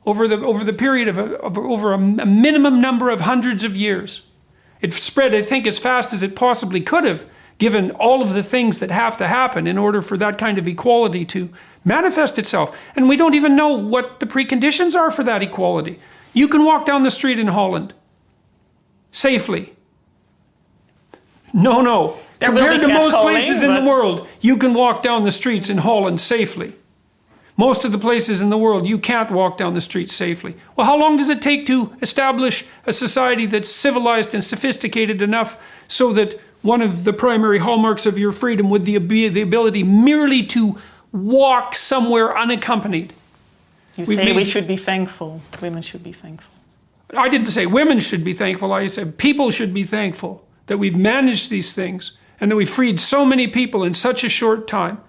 over the period of over a minimum number of hundreds of years. It spread, I think, as fast as it possibly could have, given all of the things that have to happen in order for that kind of equality to manifest itself. And we don't even know what the preconditions are for that equality. You can walk down the street in Holland safely. No. Compared to most places in the world, you can walk down the streets in Holland safely. Most of the places in the world, you can't walk down the streets safely. Well, how long does it take to establish a society that's civilized and sophisticated enough so that one of the primary hallmarks of your freedom would be the ability merely to walk somewhere unaccompanied? You say we should be thankful. Women should be thankful. I didn't say women should be thankful. I said people should be thankful that we've managed these things and that we freed so many people in such a short time.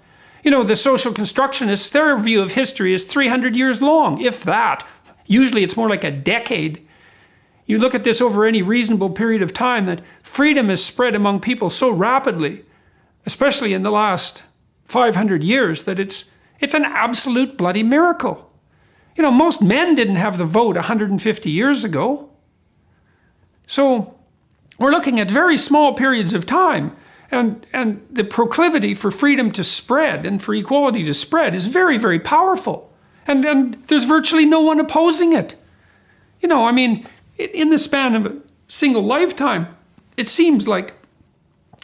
The social constructionists, their view of history is 300 years long, if that. Usually it's more like a decade. You look at this over any reasonable period of time, that freedom is spread among people so rapidly, especially in the last 500 years, that it's an absolute bloody miracle. Most men didn't have the vote 150 years ago. So We're looking at very small periods of time. And the proclivity for freedom to spread and for equality to spread is very, very powerful. And there's virtually no one opposing it. You know, I mean, in the span of a single lifetime, it seems like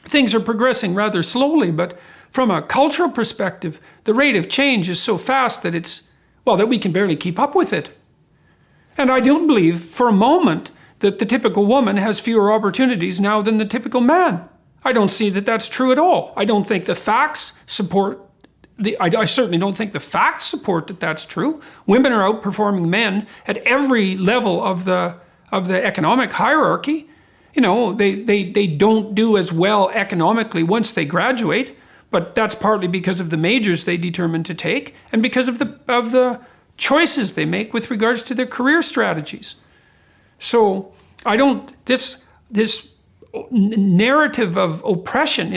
things are progressing rather slowly, but from a cultural perspective, the rate of change is so fast that that we can barely keep up with it. And I don't believe for a moment that the typical woman has fewer opportunities now than the typical man. I don't see that that's true at all. I don't think the facts support I certainly don't think the facts support that that's true. Women are outperforming men at every level of the economic hierarchy. You know, they don't do as well economically once they graduate, but that's partly because of the majors they determine to take and because of the choices they make with regards to their career strategies. So this narrative of oppression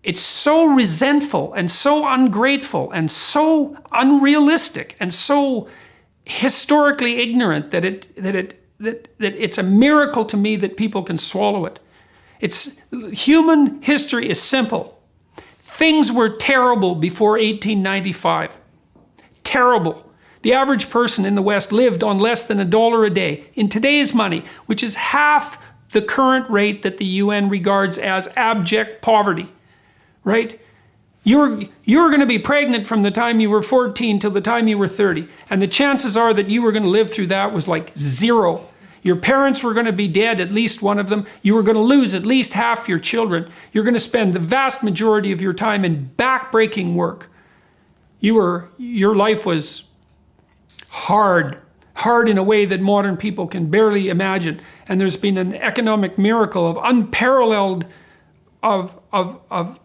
it's so resentful and so ungrateful and so unrealistic and so historically ignorant that it's a miracle to me that people can swallow it. Human history is simple. Things were terrible before 1895. Terrible. The average person in the West lived on less than $1 a day in today's money, which is half the current rate that the UN regards as abject poverty. Right? You were going to be pregnant from the time you were 14 till the time you were 30. And the chances are that you were going to live through that was like 0. Your parents were going to be dead, at least one of them. You were going to lose at least half your children. You're going to spend the vast majority of your time in back-breaking work. Your life was hard in a way that modern people can barely imagine. And there's been an economic miracle of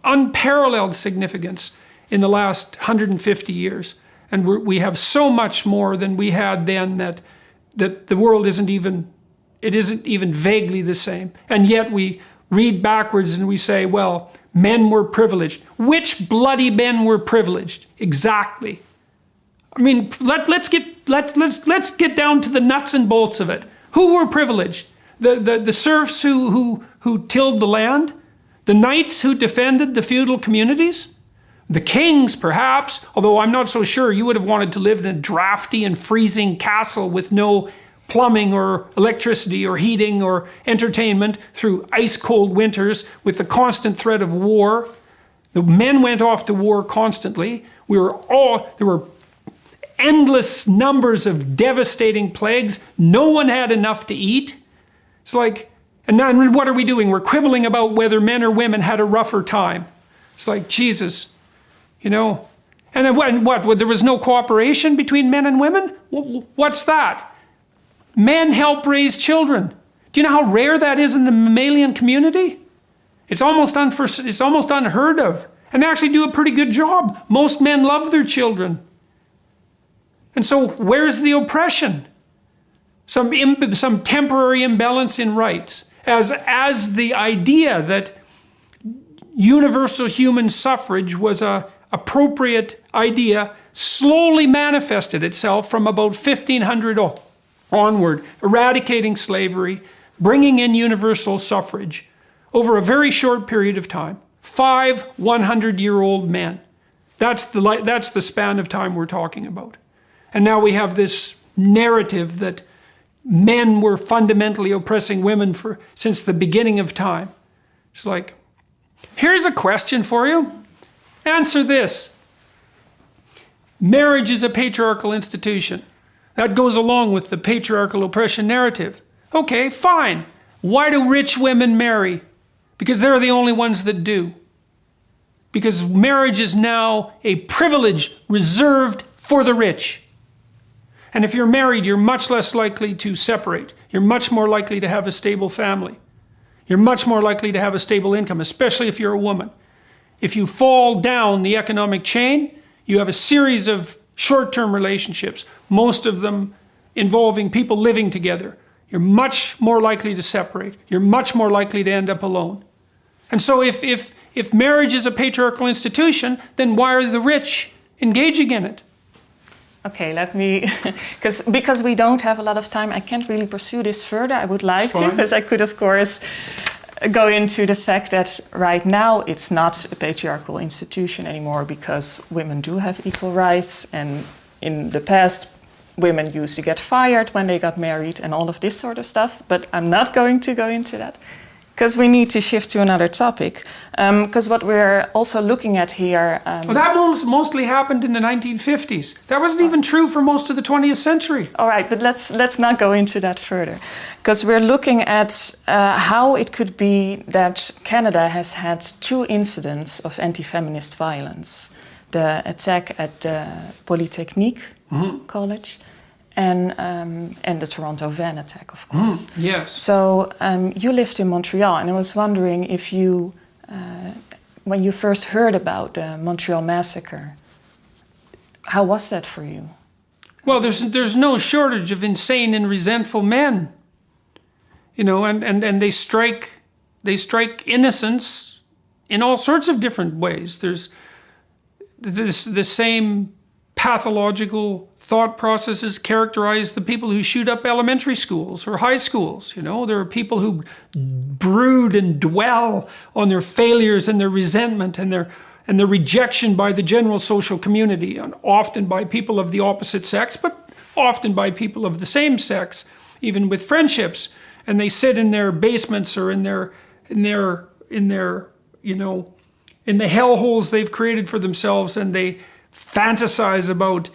unparalleled significance in the last 150 years. And we have so much more than we had then that the world isn't even vaguely the same. And yet we read backwards and we say, well, men were privileged. Which bloody men were privileged? Exactly. I mean, let's get down to the nuts and bolts of it. Who were privileged? The serfs who tilled the land? The knights who defended the feudal communities? The kings, perhaps, although I'm not so sure you would have wanted to live in a drafty and freezing castle with no plumbing or electricity or heating or entertainment through ice-cold winters with the constant threat of war. The men went off to war constantly. There were endless numbers of devastating plagues. No one had enough to eat. It's like, and now what are we doing? We're quibbling about whether men or women had a rougher time. It's like, Jesus, you know. And then what? There was no cooperation between men and women? What's that? Men help raise children. Do you know how rare that is in the mammalian community? It's almost unheard of. And they actually do a pretty good job. Most men love their children. And so where's the oppression? Some temporary imbalance in rights. As the idea that universal human suffrage was an appropriate idea slowly manifested itself from about 1500 onward, eradicating slavery, bringing in universal suffrage over a very short period of time. 5 100-year-old men. That's the span of time we're talking about. And now we have this narrative that men were fundamentally oppressing women since the beginning of time. It's like, here's a question for you. Answer this. Marriage is a patriarchal institution. That goes along with the patriarchal oppression narrative. Okay, fine. Why do rich women marry? Because they're the only ones that do. Because marriage is now a privilege reserved for the rich. And if you're married, you're much less likely to separate. You're much more likely to have a stable family. You're much more likely to have a stable income, especially if you're a woman. If you fall down the economic chain, you have a series of short-term relationships, most of them involving people living together. You're much more likely to separate. You're much more likely to end up alone. And so if marriage is a patriarchal institution, then why are the rich engaging in it? Okay, let me, because we don't have a lot of time, I can't really pursue this further. I would like to, because I could, of course, go into the fact that right now it's not a patriarchal institution anymore because women do have equal rights, and in the past women used to get fired when they got married and all of this sort of stuff, but I'm not going to go into that because we need to shift to another topic. Because what we're also looking at here... well, that mostly happened in the 1950s. That wasn't even true for most of the 20th century. All right, but let's not go into that further. Because we're looking at how it could be that Canada has had 2 incidents of anti-feminist violence. The attack at the Polytechnique College and the Toronto van attack, of course. Yes. So you lived in Montreal, and I was wondering if you, when you first heard about the Montreal massacre, how was that for you? Well, there's no shortage of insane and resentful men, you know, and they strike innocence in all sorts of different ways. There's the same pathological thought processes characterize the people who shoot up elementary schools or high schools. You know, there are people who brood and dwell on their failures and their resentment and their rejection by the general social community, and often by people of the opposite sex, but often by people of the same sex, even with friendships. And they sit in their basements or in their you know, in the hellholes they've created for themselves, and they fantasize about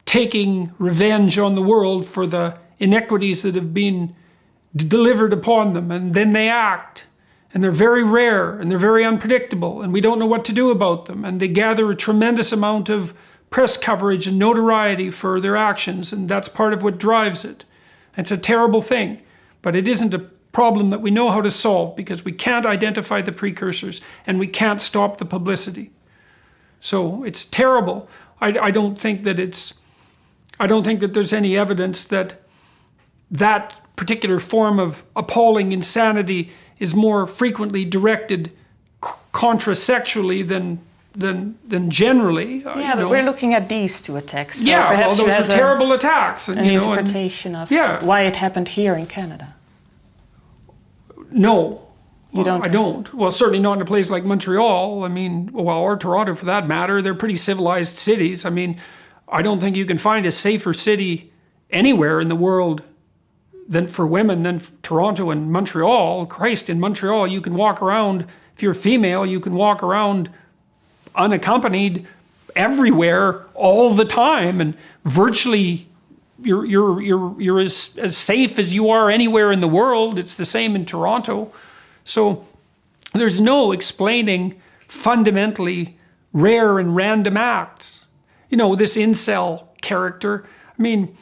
taking revenge on the world for the inequities that have been delivered upon them. And then they act, and they're very rare, and they're very unpredictable, and we don't know what to do about them. And they gather a tremendous amount of press coverage and notoriety for their actions, and that's part of what drives it. It's a terrible thing, but it isn't a problem that we know how to solve because we can't identify the precursors and we can't stop the publicity. So it's terrible. I don't think that there's any evidence that that particular form of appalling insanity is more frequently directed contrasexually than generally. Yeah, but we're looking at these 2 attacks. So yeah, perhaps well, those are terrible attacks. And, an interpretation of why it happened here in Canada. No. You don't? I don't. Well, certainly not in a place like Montreal. I mean, well, or Toronto for that matter. They're pretty civilized cities. I mean, I don't think you can find a safer city anywhere in the world for women than Toronto and Montreal. Christ, in Montreal, you can walk around, if you're female, you can walk around unaccompanied everywhere all the time, and virtually you're as safe as you are anywhere in the world. It's the same in Toronto. So there's no explaining fundamentally rare and random acts. You know, this incel character. I mean,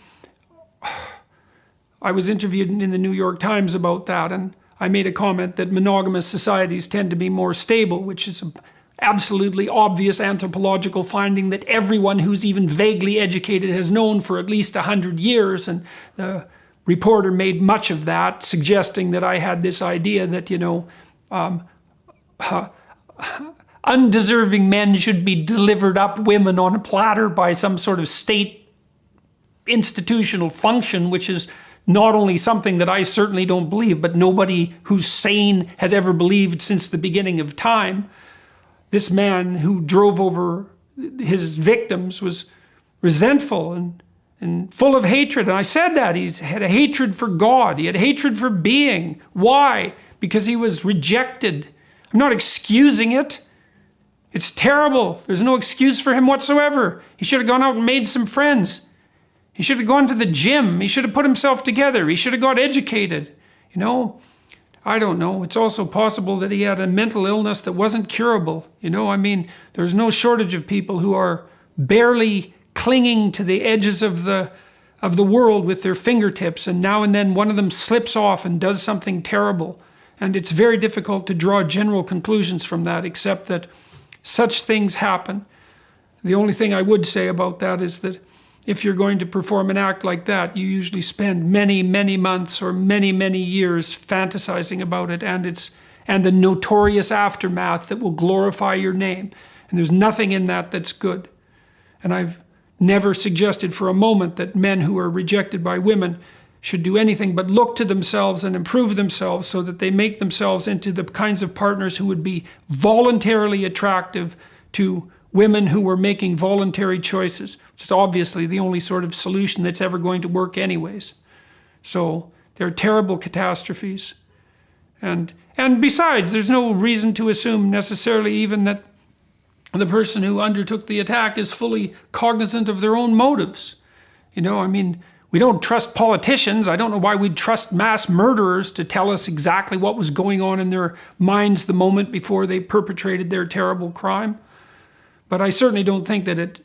I was interviewed in the New York Times about that, and I made a comment that monogamous societies tend to be more stable, which is an absolutely obvious anthropological finding that everyone who's even vaguely educated has known for at least 100 years. And the reporter made much of that, suggesting that I had this idea that, you know, undeserving men should be delivered up women on a platter by some sort of state institutional function, which is not only something that I certainly don't believe, but nobody who's sane has ever believed since the beginning of time. This man who drove over his victims was resentful and full of hatred. And I said that. He had a hatred for God. He had hatred for being. Why? Because he was rejected. I'm not excusing it. It's terrible. There's no excuse for him whatsoever. He should have gone out and made some friends. He should have gone to the gym. He should have put himself together. He should have got educated. You know, I don't know. It's also possible that he had a mental illness that wasn't curable. You know, I mean, there's no shortage of people who are barely clinging to the edges of the world with their fingertips, and now and then one of them slips off and does something terrible. And it's very difficult to draw general conclusions from that, except that such things happen. The only thing I would say about that is that if you're going to perform an act like that, you usually spend many, many months or many, many years fantasizing about it and the notorious aftermath that will glorify your name. And there's nothing in that that's good. And I've never suggested for a moment that men who are rejected by women should do anything but look to themselves and improve themselves so that they make themselves into the kinds of partners who would be voluntarily attractive to women who were making voluntary choices, which is obviously the only sort of solution that's ever going to work anyways. So they're terrible catastrophes. And besides, there's no reason to assume necessarily even that the person who undertook the attack is fully cognizant of their own motives. You know, I mean, we don't trust politicians. I don't know why we'd trust mass murderers to tell us exactly what was going on in their minds the moment before they perpetrated their terrible crime. But I certainly don't think that it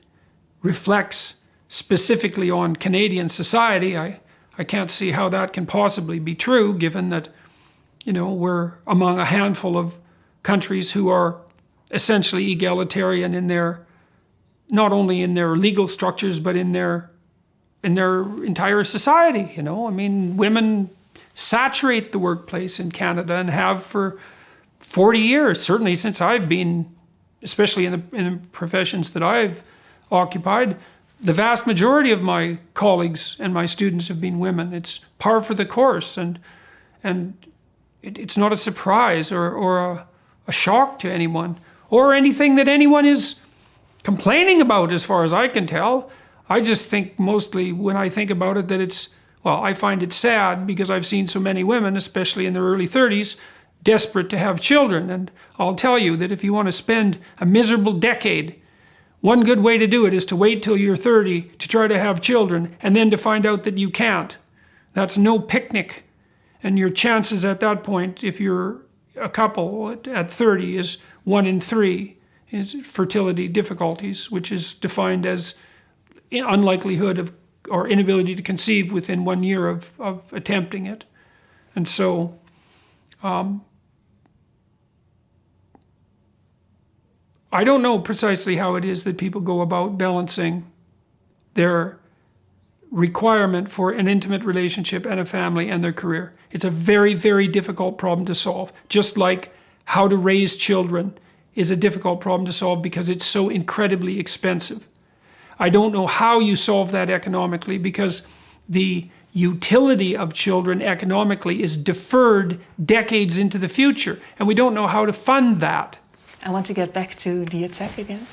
reflects specifically on Canadian society. I can't see how that can possibly be true, given that, you know, we're among a handful of countries who are essentially egalitarian in their, not only in their legal structures, but in their entire society. You know, I mean, women saturate the workplace in Canada and have for 40 years, certainly since I've been, especially in the professions that I've occupied. The vast majority of my colleagues and my students have been women. It's par for the course, and it's not a surprise or a shock to anyone, or anything that anyone is complaining about as far as I can tell. I just think mostly when I think about it that it's, well, I find it sad because I've seen so many women, especially in their early 30s, desperate to have children. And I'll tell you that if you want to spend a miserable decade, one good way to do it is to wait till you're 30 to try to have children and then to find out that you can't. That's no picnic. And your chances at that point, if you're a couple at 30, is 1 in 3 is fertility difficulties, which is defined as unlikelihood of or inability to conceive within 1 year of attempting it. And so I don't know precisely how it is that people go about balancing their requirement for an intimate relationship and a family and their career. It's a very, very difficult problem to solve, just like how to raise children is a difficult problem to solve because it's so incredibly expensive. I don't know how you solve that economically because the utility of children economically is deferred decades into the future, and we don't know how to fund that. I want to get back to the attack again,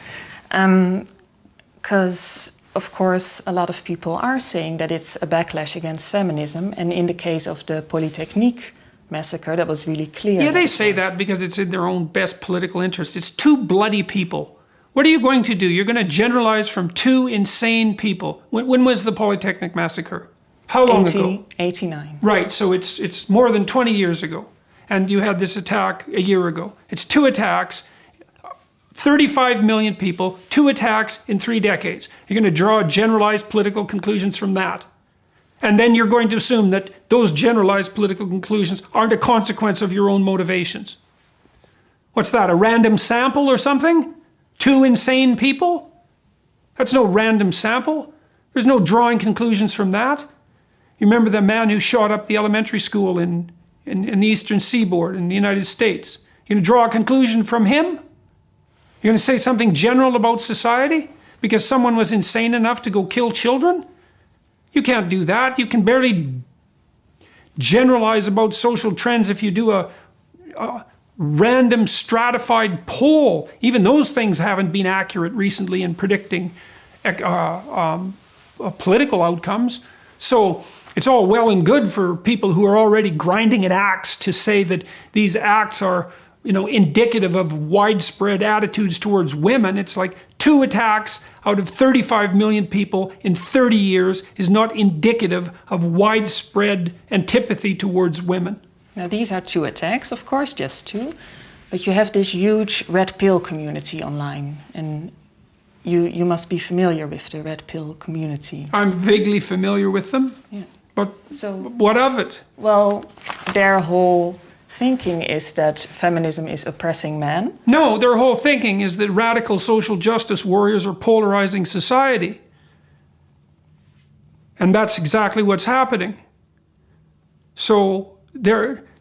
because of course a lot of people are saying that it's a backlash against feminism, and in the case of the Polytechnique massacre, that was really clear. Yeah, they say that because it's in their own best political interest. It's 2 bloody people. What are you going to do? You're going to generalize from 2 insane people. When was the Polytechnique massacre? How long ago? 89. Right, so it's more than 20 years ago. And you had this attack a year ago. It's 2 attacks, 35 million people, 2 attacks in 3 decades. You're going to draw generalized political conclusions from that. And then you're going to assume that those generalized political conclusions aren't a consequence of your own motivations. What's that, a random sample or something? 2 insane people? That's no random sample. There's no drawing conclusions from that. You remember the man who shot up the elementary school in the eastern seaboard in the United States? You're going to draw a conclusion from him? You're going to say something general about society because someone was insane enough to go kill children? You can't do that. You can barely generalize about social trends if you do a random stratified poll. Even those things haven't been accurate recently in predicting political outcomes. So it's all well and good for people who are already grinding an axe to say that these acts are, you know, indicative of widespread attitudes towards women. It's like 2 attacks out of 35 million people in 30 years is not indicative of widespread antipathy towards women. Now these are 2 attacks, of course, just 2. But you have this huge red pill community online, and you must be familiar with the red pill community. I'm vaguely familiar with them, Yeah. but So, what of it? well, their whole thinking is that feminism is oppressing men. No, their whole thinking is that radical social justice warriors are polarizing society. And that's exactly what's happening. So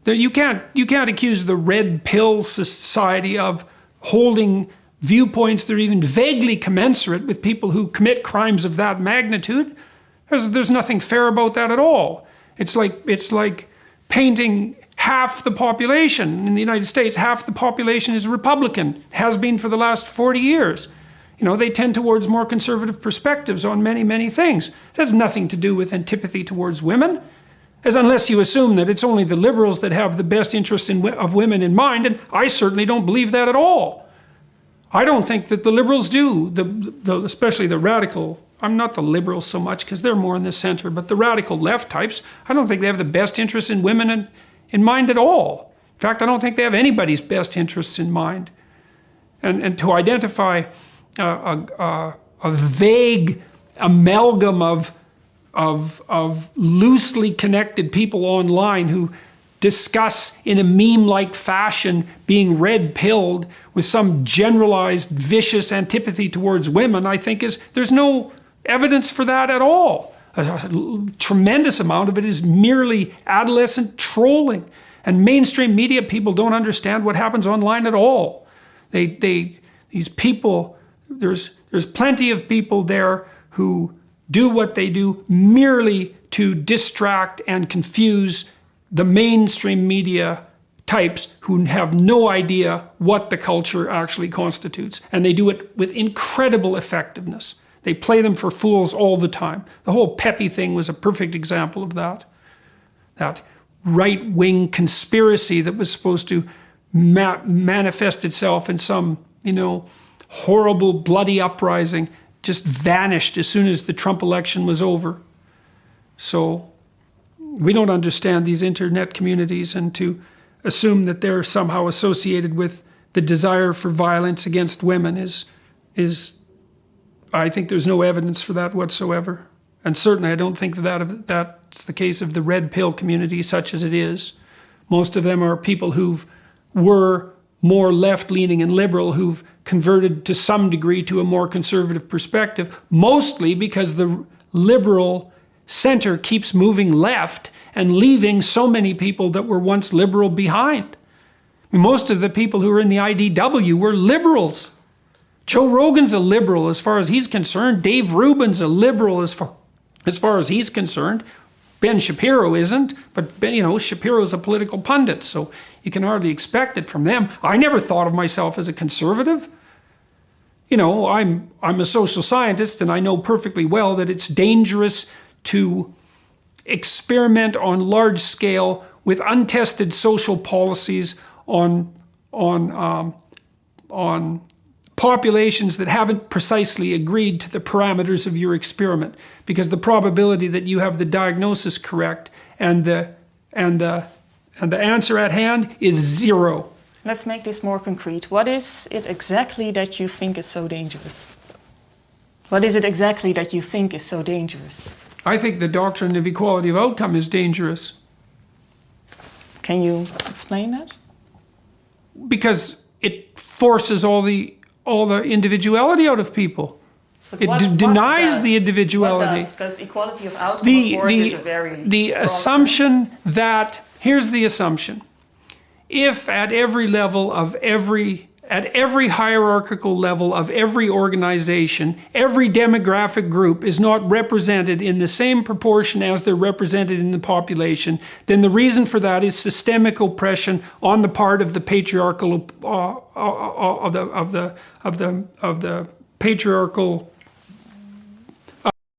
you can't accuse the red pill society of holding viewpoints that are even vaguely commensurate with people who commit crimes of that magnitude. There's nothing fair about that at all. It's like painting half the population in the United States. Half the population is Republican, has been for the last 40 years. You know, they tend towards more conservative perspectives on many, many things. It has nothing to do with antipathy towards women, as unless you assume that it's only the liberals that have the best interests of women in mind, and I certainly don't believe that at all. I don't think that the liberals do, especially the radical. I'm not the liberals so much because they're more in the center, but the radical left types, I don't think they have the best interests in women in mind at all. In fact, I don't think they have anybody's best interests in mind. And to identify a vague amalgam of loosely connected people online who discuss in a meme-like fashion being red-pilled with some generalized vicious antipathy towards women, I think there's no evidence for that at all. A tremendous amount of it is merely adolescent trolling. And mainstream media people don't understand what happens online at all. These people, there's plenty of people there who do what they do merely to distract and confuse the mainstream media types who have no idea what the culture actually constitutes. And they do it with incredible effectiveness. They play them for fools all the time. The whole Pepe thing was a perfect example of that. That right-wing conspiracy that was supposed to manifest itself in some, horrible, bloody uprising just vanished as soon as the Trump election was over. So we don't understand these internet communities, and to assume that they're somehow associated with the desire for violence against women is I think there's no evidence for that whatsoever. And certainly I don't think that's the case of the red pill community, such as it is. Most of them are people who were more left-leaning and liberal, who've converted to some degree to a more conservative perspective, mostly because the liberal center keeps moving left and leaving so many people that were once liberal behind. Most of the people who are in the IDW were liberals. Joe Rogan's a liberal as far as he's concerned. Dave Rubin's a liberal as far as he's concerned. Ben Shapiro isn't, but Shapiro's a political pundit, so you can hardly expect it from them. I never thought of myself as a conservative. I'm a social scientist, and I know perfectly well that it's dangerous to experiment on large scale with untested social policies on populations that haven't precisely agreed to the parameters of your experiment, because the probability that you have the diagnosis correct and the answer at hand is zero. Let's make this more concrete. What is it exactly that you think is so dangerous? What is it exactly that you think is so dangerous? I think the doctrine of equality of outcome is dangerous. Can you explain that? Because it forces all the individuality out of people. But it denies the individuality. Because equality of outcome, of course, is a very the assumption that, here's the assumption. If at every hierarchical level of every organization, every demographic group is not represented in the same proportion as they're represented in the population, then the reason for that is systemic oppression on the part of the patriarchal of the patriarchal